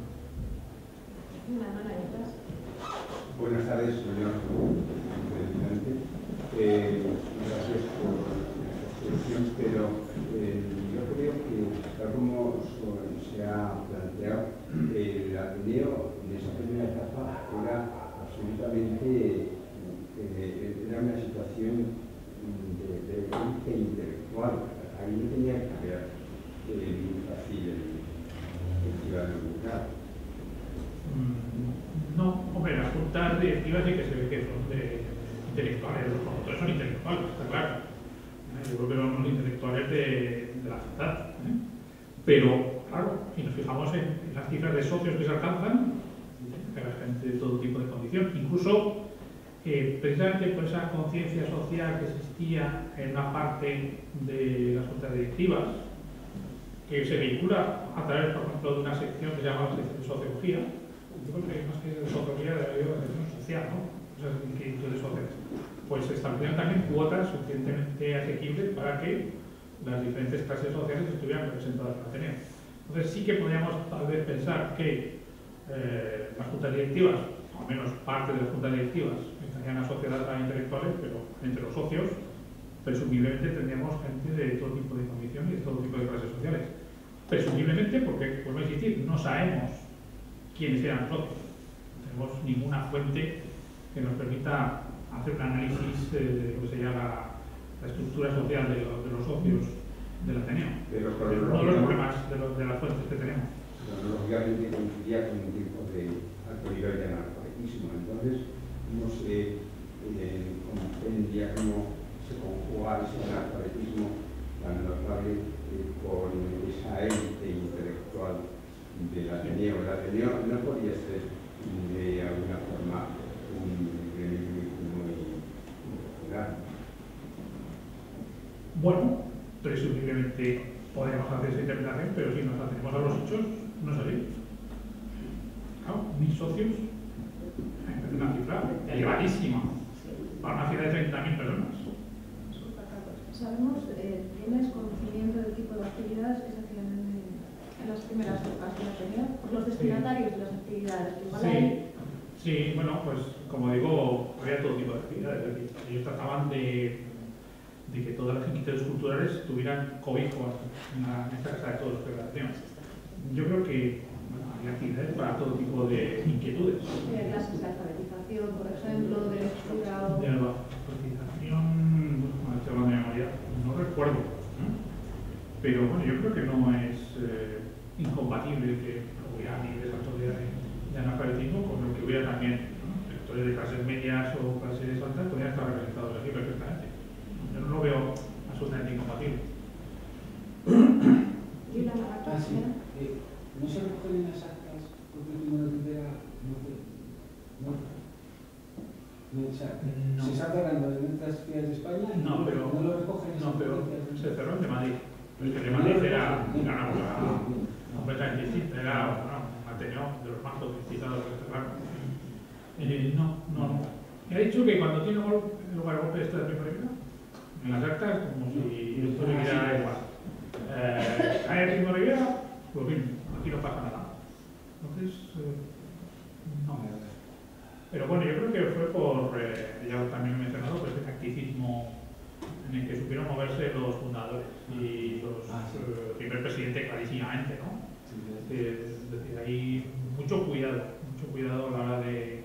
[SPEAKER 10] Buenas tardes, señor presidente. Gracias por la exposición, pero yo creo que, tal como se ha planteado, el Ateneo en esa primera etapa era absolutamente era una situación de élite intelectual. Ahí no tenía que haber muy fácil el ciudadano rural.
[SPEAKER 2] No, hombre, las juntas directivas sí que se ve que son de intelectuales, los promotores son intelectuales, está claro. Yo creo que son los intelectuales de la ciudad. Pero, claro, si nos fijamos en las cifras de socios que se alcanzan, que hay gente de todo tipo de condición, incluso precisamente por esa conciencia social que existía en una parte de las juntas directivas, que se vincula a través, por ejemplo, de una sección que se llama la sección de sociología. Yo creo que más que de sociología debe haber una sección social, ¿no? Esas inquietudes sociales. Pues se establecieron también cuotas suficientemente asequibles para que las diferentes clases sociales estuvieran representadas en Ateneo. Entonces sí que podríamos tal vez pensar que las juntas directivas, o al menos parte de las juntas directivas, estarían asociadas a intelectuales, pero entre los socios presumiblemente tendríamos gente de todo tipo de condiciones y de todo tipo de clases sociales. Presumiblemente porque, vuelvo a insistir, no sabemos quiénes eran los socios. No tenemos ninguna fuente que nos permita hacer un análisis de lo que sería la estructura social de los socios del Ateneo.
[SPEAKER 10] Pero
[SPEAKER 2] uno de los problemas de las fuentes que tenemos.
[SPEAKER 10] Lógicamente coincidía con un tipo de alto nivel de analfabetismo. Entonces,
[SPEAKER 2] Bueno, presumiblemente podemos hacer esa interpretación, pero si nos atenemos a los hechos, no es así. Claro, 1000 socios, me parece una cifra elevadísima para una ciudad de 30.000 personas.
[SPEAKER 7] ¿Sabemos, tienes conocimiento del tipo de actividades que se hacían en las primeras épocas de la Ateneo? Por los destinatarios de las actividades. Igual hay...
[SPEAKER 2] Sí, bueno, pues como digo, había todo tipo de actividades. Ellos trataban de que todas las inquietudes culturales tuvieran cobijo en esta casa de todos los que la Ateneo. Yo creo que había actividades para todo tipo de inquietudes.
[SPEAKER 7] Clases de alfabetización, por ejemplo, de lectura o...
[SPEAKER 2] De alfabetización, bueno, estoy hablando de memoria, no recuerdo. Pero bueno, yo creo que no es incompatible que hubiera niveles altos de analfabetismo con lo que hubiera también, ¿no? Sectores de clases medias o clases altas podrían estar representados aquí perfectamente. Yo no lo veo absolutamente incompatible.
[SPEAKER 7] ¿Y la narrativa?
[SPEAKER 10] Sí. ¿No se recogen las actas porque Primo de Rivera
[SPEAKER 2] No.
[SPEAKER 10] ¿Se está cerrando en otras ciudades de España?
[SPEAKER 2] No, pero
[SPEAKER 10] no lo recogen.
[SPEAKER 2] No, pero se cerró en de Madrid. Porque de Madrid era una cosa completamente distinta. Era un Ateneo de los más sofisticados que cerraron. No. Me ha dicho que cuando tiene lugar el golpe de Estado de Primo de Rivera, en las actas, como si esto le diera igual. Cae Primo de Rivera, pues bien, aquí no pasa nada. Entonces, no. Pero bueno, yo creo que fue por, ya también he mencionado, por ese tacticismo en el que supieron moverse los fundadores y los primer presidente clarísimamente, ¿no? Es decir, hay mucho cuidado a la hora de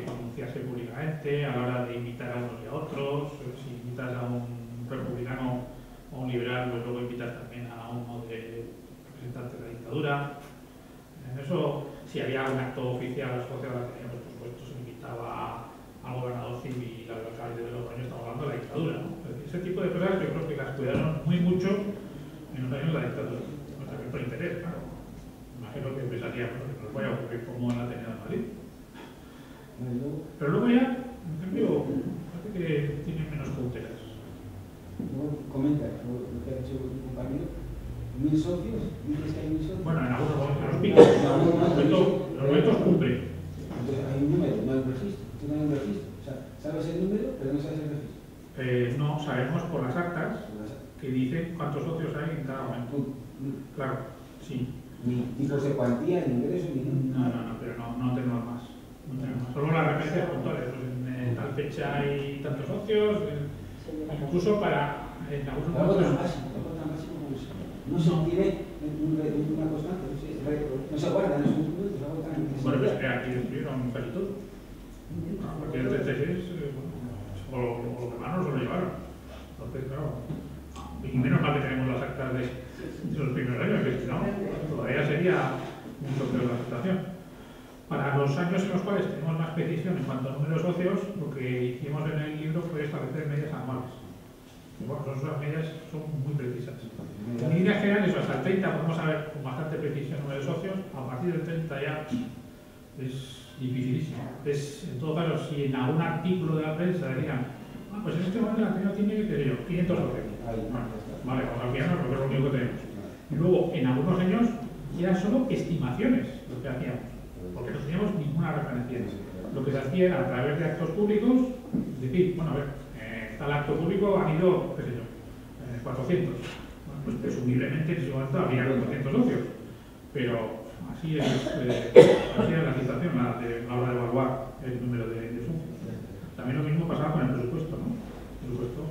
[SPEAKER 2] pronunciarse públicamente, a la hora de invitar a unos y a otros. Si invitas a un republicano o un liberal, pues luego invitas también a uno de representantes de la dictadura. En eso, si había un acto oficial asociado a la Ateneo, pues por supuesto se invitaba al gobernador civil, al alcalde de Logroño, estamos hablando de la dictadura, ¿no? Ese tipo de cosas yo creo que las cuidaron muy mucho en los años de la dictadura, pues también por interés, claro. Imagino que pensaría que nos vaya a ocurrir como en la Ateneo de Madrid. Pero luego ya, en cambio, parece que tienen menos cautelas.
[SPEAKER 10] Comenta lo que ha dicho tu compañero. 1000 socios, dices que hay 1000 socios.
[SPEAKER 2] Bueno, en algunos momentos, los momentos cumplen.
[SPEAKER 10] Entonces hay un número, no hay un registro. No hay un registro. O sea, sabes el número, pero no sabes el registro.
[SPEAKER 2] No, sabemos por las actas que dicen cuántos socios hay en cada momento. Claro, sí.
[SPEAKER 10] Ni tipos de cuantía, ni ingresos, ni
[SPEAKER 2] nada. No, pero no tenemos más. Solo las referencias puntuales. Pues en tal fecha hay tantos socios, incluso para en algunos momentos.
[SPEAKER 10] No se tiene una constante, no se guarda en esos documentos, algo tan...
[SPEAKER 2] Bueno, pues aquí describieron casi todo. Porque el 36, o lo que más no se lo llevaron. Entonces, claro, y menos mal que tenemos las actas de los primeros años, que si no, todavía sería mucho peor la situación. Para los años en los cuales tenemos más precisión en cuanto a número de socios, lo que hicimos en el libro fue establecer medias anuales. Bueno, esas medidas son muy precisas. En líneas generales, hasta el 30 podemos saber con bastante precisión el número de socios. A partir del 30 ya es dificilísimo. En todo caso, si en algún artículo de la prensa decían, pues en este momento la Ateneo tiene, qué sé yo, 500 socios. Vale, vamos a fiarnos porque es lo único que tenemos. Y luego, en algunos años, eran solo estimaciones lo que hacíamos, porque no teníamos ninguna referencia. Lo que se hacía era, a través de actos públicos, decir, bueno, a ver, tal acto público han ido, qué sé yo, 400. Bueno, pues presumiblemente en ese momento había 400 socios. Pero así es la situación a la hora de evaluar el número de socios. También lo mismo pasaba con el presupuesto, ¿no? El presupuesto,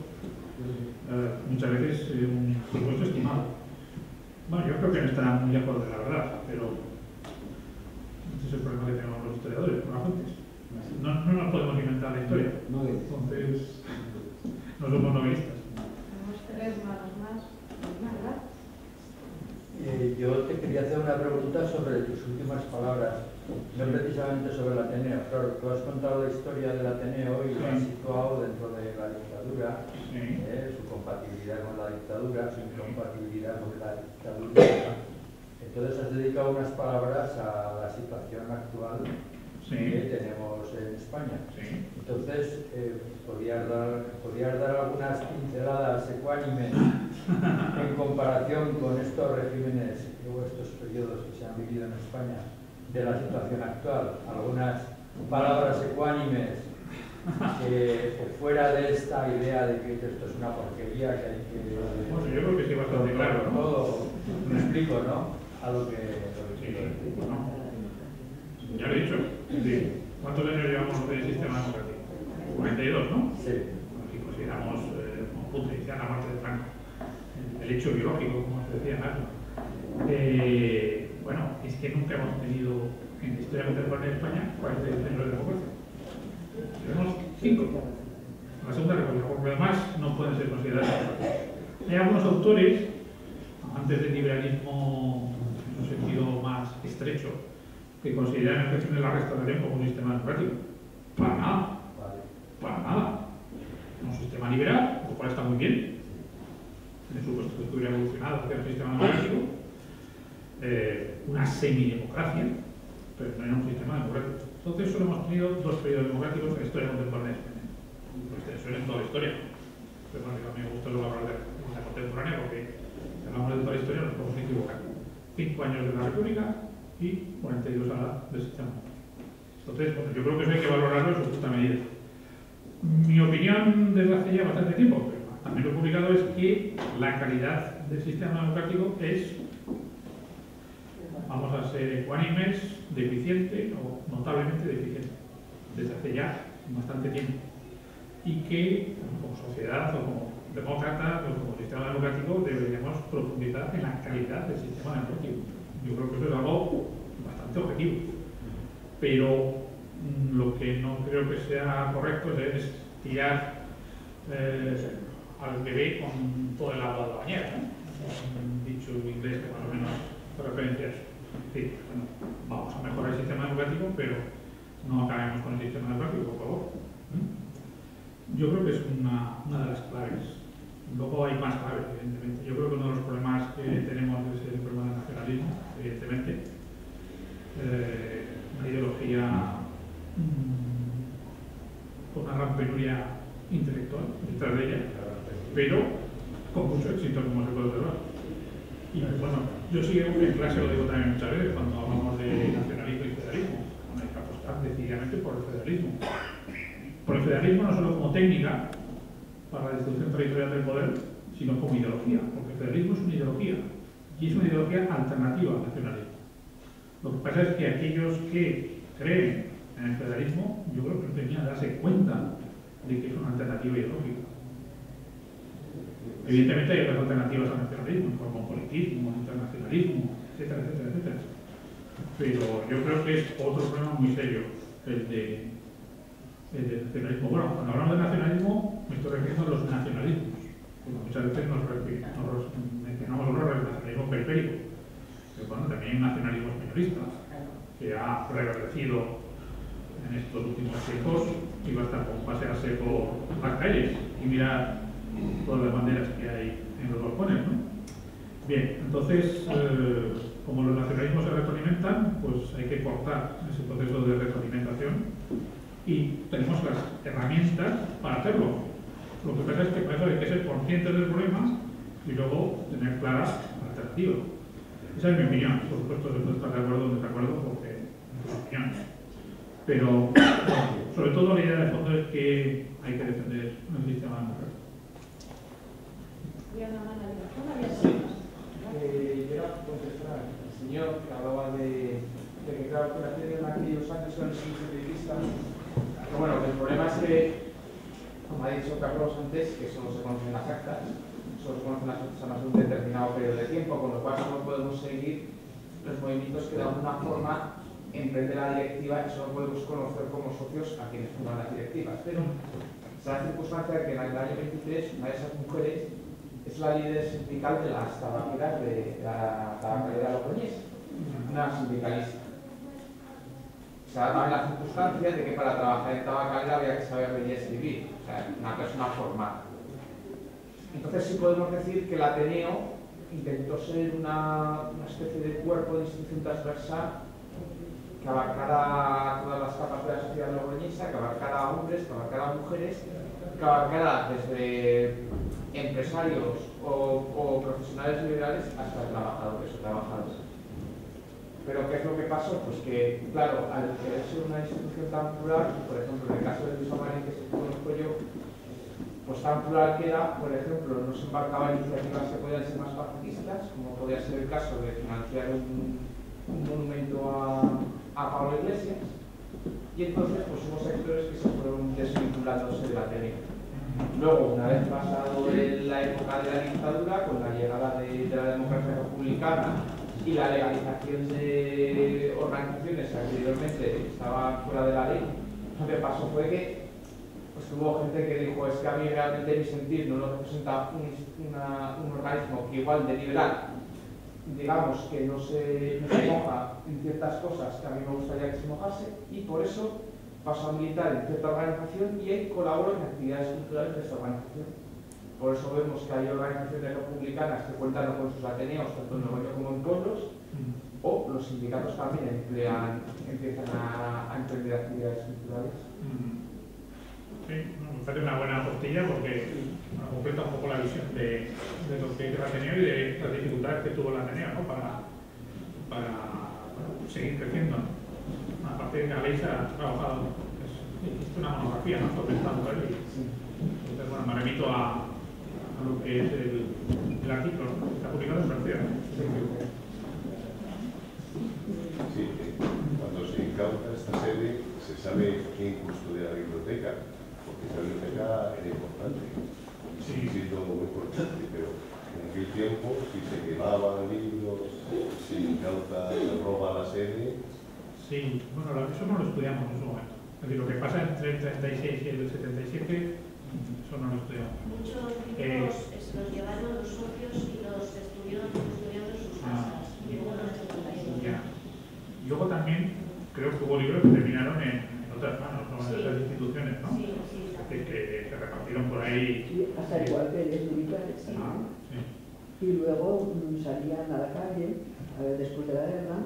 [SPEAKER 2] muchas veces un presupuesto estimado. Bueno, yo creo que no estará muy lejos de la verdad, pero ese es el problema que tenemos los historiadores con las fuentes. No nos podemos inventar la historia. Entonces, no somos novelistas.
[SPEAKER 7] Tenemos 3 más, ¿verdad?
[SPEAKER 3] Yo te quería hacer una pregunta sobre tus últimas palabras, no precisamente sobre el Ateneo. Claro, tú has contado la historia del Ateneo y lo has situado dentro de la dictadura, su compatibilidad con la dictadura, su incompatibilidad con la dictadura. Entonces has dedicado unas palabras a la situación actual que tenemos en España.
[SPEAKER 2] Sí.
[SPEAKER 3] Entonces, ¿podrías dar algunas pinceladas ecuánimes en comparación con estos regímenes o estos periodos que se han vivido en España de la situación actual? Algunas palabras ecuánimes fuera de esta idea de que esto es una porquería que hay que...
[SPEAKER 2] Bueno, yo creo que sí, bastante claro, ¿no?
[SPEAKER 3] Todo, me explico, ¿no? A lo que
[SPEAKER 2] Sí, bueno, ya lo he dicho. Sí. ¿Cuántos años llevamos de sistema democrático? 42, ¿no?
[SPEAKER 3] Sí.
[SPEAKER 2] Bueno, si consideramos como punto inicial la muerte de Franco, el hecho biológico, como se decía antes. Bueno, es que nunca hemos tenido en la historia contemporánea de España 42 años de democracia. Tenemos 5. La Segunda República, porque además no pueden ser consideradas. Hay algunos autores, amantes del liberalismo en un sentido más estrecho, que consideran el régimen de la Restauración como un sistema democrático. Para nada. Para nada. Un sistema liberal, lo cual está muy bien. En su estructura evolucionada hacia un sistema democrático. Una semidemocracia, pero no era un sistema democrático. Entonces solo hemos tenido 2 periodos democráticos en la historia contemporánea de España. Eso es toda la historia. Pero bueno, a mí me gusta luego hablar de la contemporánea porque si hablamos de toda la historia nos podemos equivocar. 5 años de la República y 42 ahora del sistema. Entonces, bueno, yo creo que eso hay que valorarlo en su justa medida. Mi opinión desde hace ya bastante tiempo, pero también lo he publicado, es que la calidad del sistema democrático es, vamos a ser ecuánimes, deficiente o notablemente deficiente, desde hace ya bastante tiempo. Y que, como sociedad o como demócratas o como sistema democrático, deberíamos profundizar en la calidad del sistema democrático. Yo creo que eso es algo bastante objetivo. Pero lo que no creo que sea correcto es tirar al bebé con todo el agua de la bañera, ¿no? Un dicho inglés que más o menos hace referencia a eso. Es decir, bueno, vamos a mejorar el sistema democrático, pero no acabemos con el sistema democrático, por favor. Yo creo que es una de las claves. Luego hay más claves, evidentemente. Yo creo que uno de los problemas que tenemos es el problema del nacionalismo, evidentemente. Una ideología con una gran penuria intelectual detrás de ella, pero con mucho éxito, como se puede observar. Y bueno, yo sí en clase lo digo también muchas veces cuando hablamos de nacionalismo y federalismo. Bueno, hay que apostar decididamente por el federalismo. Por el federalismo no solo como técnica para la distribución territorial del poder, sino como ideología, porque el federalismo es una ideología y es una ideología alternativa al nacionalismo. Lo que pasa es que aquellos que creen en el federalismo, yo creo que no tenían que darse cuenta de que es una alternativa ideológica. Evidentemente hay otras alternativas al nacionalismo, el cosmopolitismo, el internacionalismo, etcétera, etcétera, etcétera. Pero yo creo que es otro problema muy serio el del nacionalismo. Bueno, cuando hablamos de nacionalismo me estoy refiriendo a los nacionalismos, porque muchas veces nos mencionamos ahora el nacionalismo periférico, pero bueno, también hay un nacionalismo españolista que ha revertido en estos últimos tiempos y va a estar con pasearse por las calles y mirar todas las banderas que hay en los balcones, ¿no? Bien, entonces, como los nacionalismos se retroalimentan, pues hay que cortar ese proceso de retroalimentación y tenemos las herramientas para hacerlo. Lo que pasa es que para eso hay que ser conscientes del problema y luego tener claras alternativas. Esa es mi opinión. Por supuesto, se puede estar de acuerdo o desacuerdo porque es una opinión. Pero, sobre todo, la idea de fondo es que hay que defender el sistema democrático.
[SPEAKER 7] Yo
[SPEAKER 10] era contestar al señor que hablaba de que claro, que la teoría en aquellos años eran simplicistas. Pero bueno, el problema es que, como ha dicho Carlos antes, que solo se conocen las actas, solo se conocen las actas a más de un determinado periodo de tiempo, con lo cual solo podemos seguir los movimientos que de alguna forma emprende la directiva y solo podemos conocer como socios a quienes forman las directivas. Pero se da la circunstancia que en el año 23 una de esas mujeres es la líder sindical de las tabacaleras de la tabacalera Logroñés, una sindicalista. Se da también la circunstancia de que para trabajar en tabacalera había que saber leer y escribir, o sea, una persona formada. Entonces sí podemos decir que el Ateneo intentó ser una especie de cuerpo de institución transversal que que abarcara todas las capas de la sociedad logroñesa, que abarcara a hombres, que abarcara a mujeres, que abarcara desde empresarios o profesionales liberales hasta trabajadores o trabajadoras. Pero ¿qué es lo que pasó? Pues que, claro, al querer ser una institución tan plural, por ejemplo, en el caso de Luis Amarín, que se conozco yo, pues tan plural que era, por ejemplo, no se embarcaba en iniciativas que podían ser más pacifistas, como podía ser el caso de financiar un monumento a Pablo Iglesias, y entonces pues hubo sectores que se fueron desvinculándose de la Ateneo. Luego, una vez pasado la época de la dictadura, con la llegada de la democracia republicana y la legalización de organizaciones que anteriormente estaban fuera de la ley, lo que pasó fue que pues, hubo gente que dijo, es que a mí realmente mi sentir no lo representa un organismo que igual de liberal, digamos, que no se moja en ciertas cosas que a mí me gustaría que se mojase, y por eso paso a militar en cierta organización y ahí colaboro en actividades culturales de esta organización. Por eso vemos que hay organizaciones republicanas que cuentan con sus ateneos, tanto en Logroño como en pueblos, o los sindicatos también empiezan a emprender actividades culturales.
[SPEAKER 2] Sí, me parece una buena postilla porque completa un poco la visión de lo que hizo el Ateneo y de las dificultades que tuvo el Ateneo, ¿no? para seguir creciendo, ¿no? Aparte de que la ley se ha trabajado, es una monografía, ¿no? Sobre esta mujer y entonces, bueno, me remito a lo que es el artículo, ¿no? Que está publicado en Francia, ¿no?
[SPEAKER 11] Sí, cuando se incauta esta sede se sabe quién custodia la biblioteca, porque esa biblioteca era importante, sigue siendo muy importante, pero en aquel tiempo si se quemaban libros, se incauta, se roba la sede.
[SPEAKER 2] Sí, bueno, eso no lo estudiamos en su momento. Es decir, lo que pasa entre el 36 y el 77, eso no lo estudiamos.
[SPEAKER 8] Muchos libros se los llevaron los socios y los estuvieron custodiando en sus casas. Y luego los estuvieron.
[SPEAKER 2] Ya. Y luego también creo que hubo libros que terminaron en otras manos, ¿no? En otras instituciones, ¿no?
[SPEAKER 8] Sí, sí.
[SPEAKER 2] Que se repartieron por ahí.
[SPEAKER 4] Sí, hasta igual que los militares.
[SPEAKER 2] Sí.
[SPEAKER 4] Y luego salían a la calle, después de la guerra,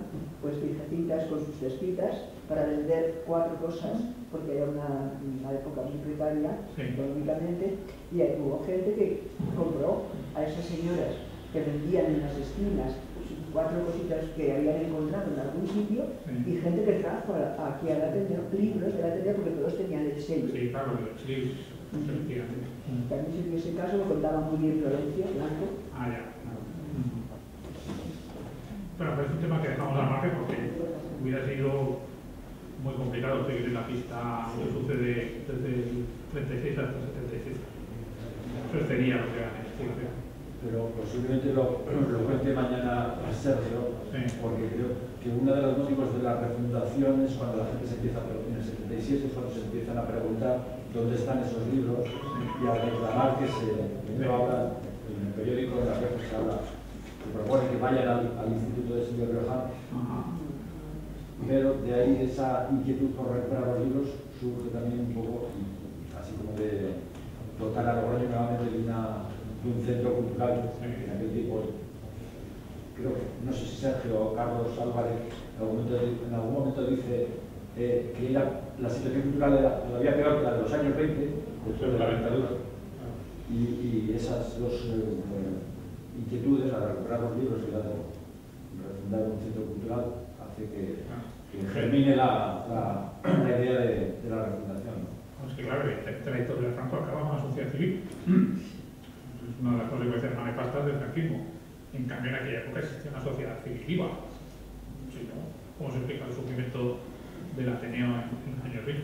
[SPEAKER 4] pues viejecitas con sus cestitas para vender 4 cosas, porque era una época muy precaria económicamente, y hubo gente que compró a esas señoras que vendían en las esquinas 4 cositas que habían encontrado en algún sitio, y gente que trajo aquí a la Ateneo libros de la Ateneo porque todos tenían el sello.
[SPEAKER 2] Sí, claro, sí, efectivamente.
[SPEAKER 4] También en ese caso lo contaba muy bien Florencia Blanco.
[SPEAKER 2] Ah, ya. Bueno, pero es un tema que dejamos al margen porque hubiera sido muy complicado seguir la pista lo que sucede desde el 36 hasta el 77. Eso sería lo que era la investigación.
[SPEAKER 9] Pero posiblemente lo cuente mañana a Sergio, porque creo que uno de los motivos de la refundación es cuando la gente se empieza, en el 77 es cuando se empiezan a preguntar dónde están esos libros y a reclamar que primero habla en el periódico de la que se habla, que propone que vayan al Instituto de Estudio Riojano, pero de ahí esa inquietud por recuperar los libros surge también un poco, así como de dotar a Logroño nuevamente de un centro cultural en aquel tipo. Creo que, no sé si Sergio o Carlos Álvarez en algún momento dice que la situación cultural era todavía peor que la de los años 20, después de la dictadura. Y esas dos inquietudes, la de recuperar los libros y la de refundar un centro cultural, hace que germine la idea de la refundación, ¿no?
[SPEAKER 2] Es que claro, la dictadura de Franco acaba con la sociedad civil. Es una de las consecuencias más nefastas del franquismo. En cambio, en aquella época existía una sociedad civil viva. Sí, ¿no? ¿Cómo se explica el sufrimiento del Ateneo en los años 20?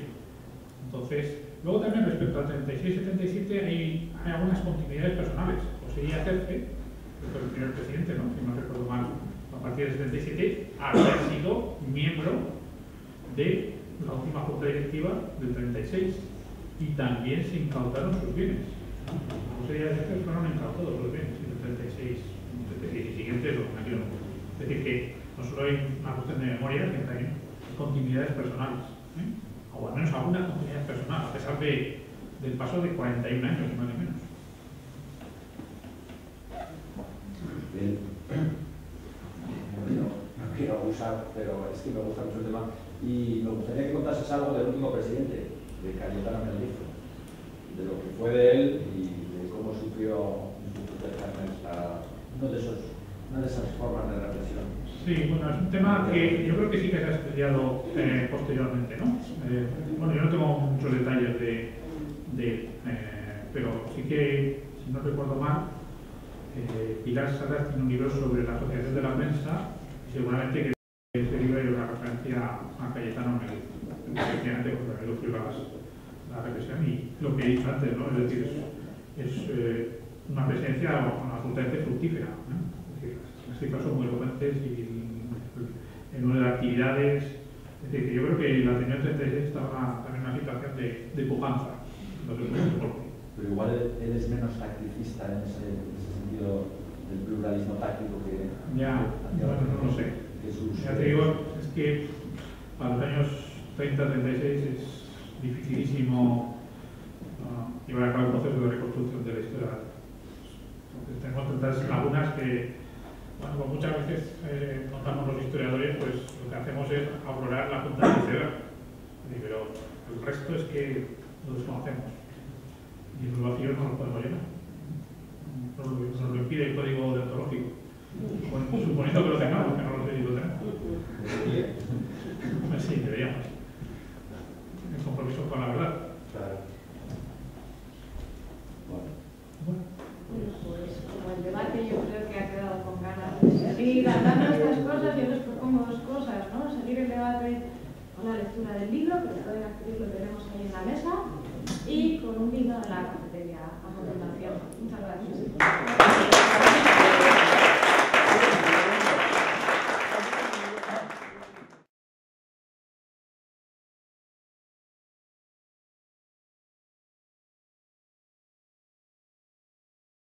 [SPEAKER 2] Entonces, luego también respecto al 36-77 hay algunas continuidades personales. José Díaz Cerce, que fue el primer presidente, ¿no? Si no recuerdo mal, a partir del 77, había sido miembro de la última junta directiva del 36 y también se incautaron sus bienes. José Díaz Cerce fueron incautados los bienes en el 36 y siguientes o en aquel momento. Es decir, que no solo hay una cuestión de memoria, sino también continuidades personales, o al menos alguna continuidad personal, a pesar del paso de 41 años, más o menos.
[SPEAKER 9] Bien. No quiero abusar, pero es que me gusta mucho el tema. Y me gustaría que contases algo del último presidente, de Cayetano Melguizo, de lo que fue de él y de cómo sufrió una de esas formas de represión.
[SPEAKER 2] Sí, bueno, es un tema que yo creo que sí que se ha estudiado posteriormente, ¿no? Bueno, yo no tengo muchos detalles pero sí que, si no recuerdo mal, Pilar Salas tiene un libro sobre la asociación de la prensa y seguramente que ese libro hay una referencia a Cayetano Melguizo, efectivamente, porque también sufrió la represión y lo que he dicho antes, ¿no? Es decir, es una presencia absolutamente fructífera, ¿no? Es decir, las cifras son muy elocuentes y el número de actividades. Es decir, que yo creo que la Ateneo 36 estaba también en una situación de pujanza. No sé por qué.
[SPEAKER 9] Pero igual él es menos tacticista en ese sentido del pluralismo táctico que...
[SPEAKER 2] Ya, bueno, no lo sé. Ya te digo, es que para los años 30-36 es dificilísimo llevar a cabo el proceso de reconstrucción de la historia. Entonces, tenemos tantas lagunas que, bueno, pues muchas veces notamos los historiadores, pues lo que hacemos es aflorar la punta del iceberg. Pero el resto es que lo desconocemos. Y los vacíos no los podemos llenar. Nos lo impide el código deontológico. Suponiendo que lo tengamos, que no lo sé si lo tenemos. Pues sí, deberíamos.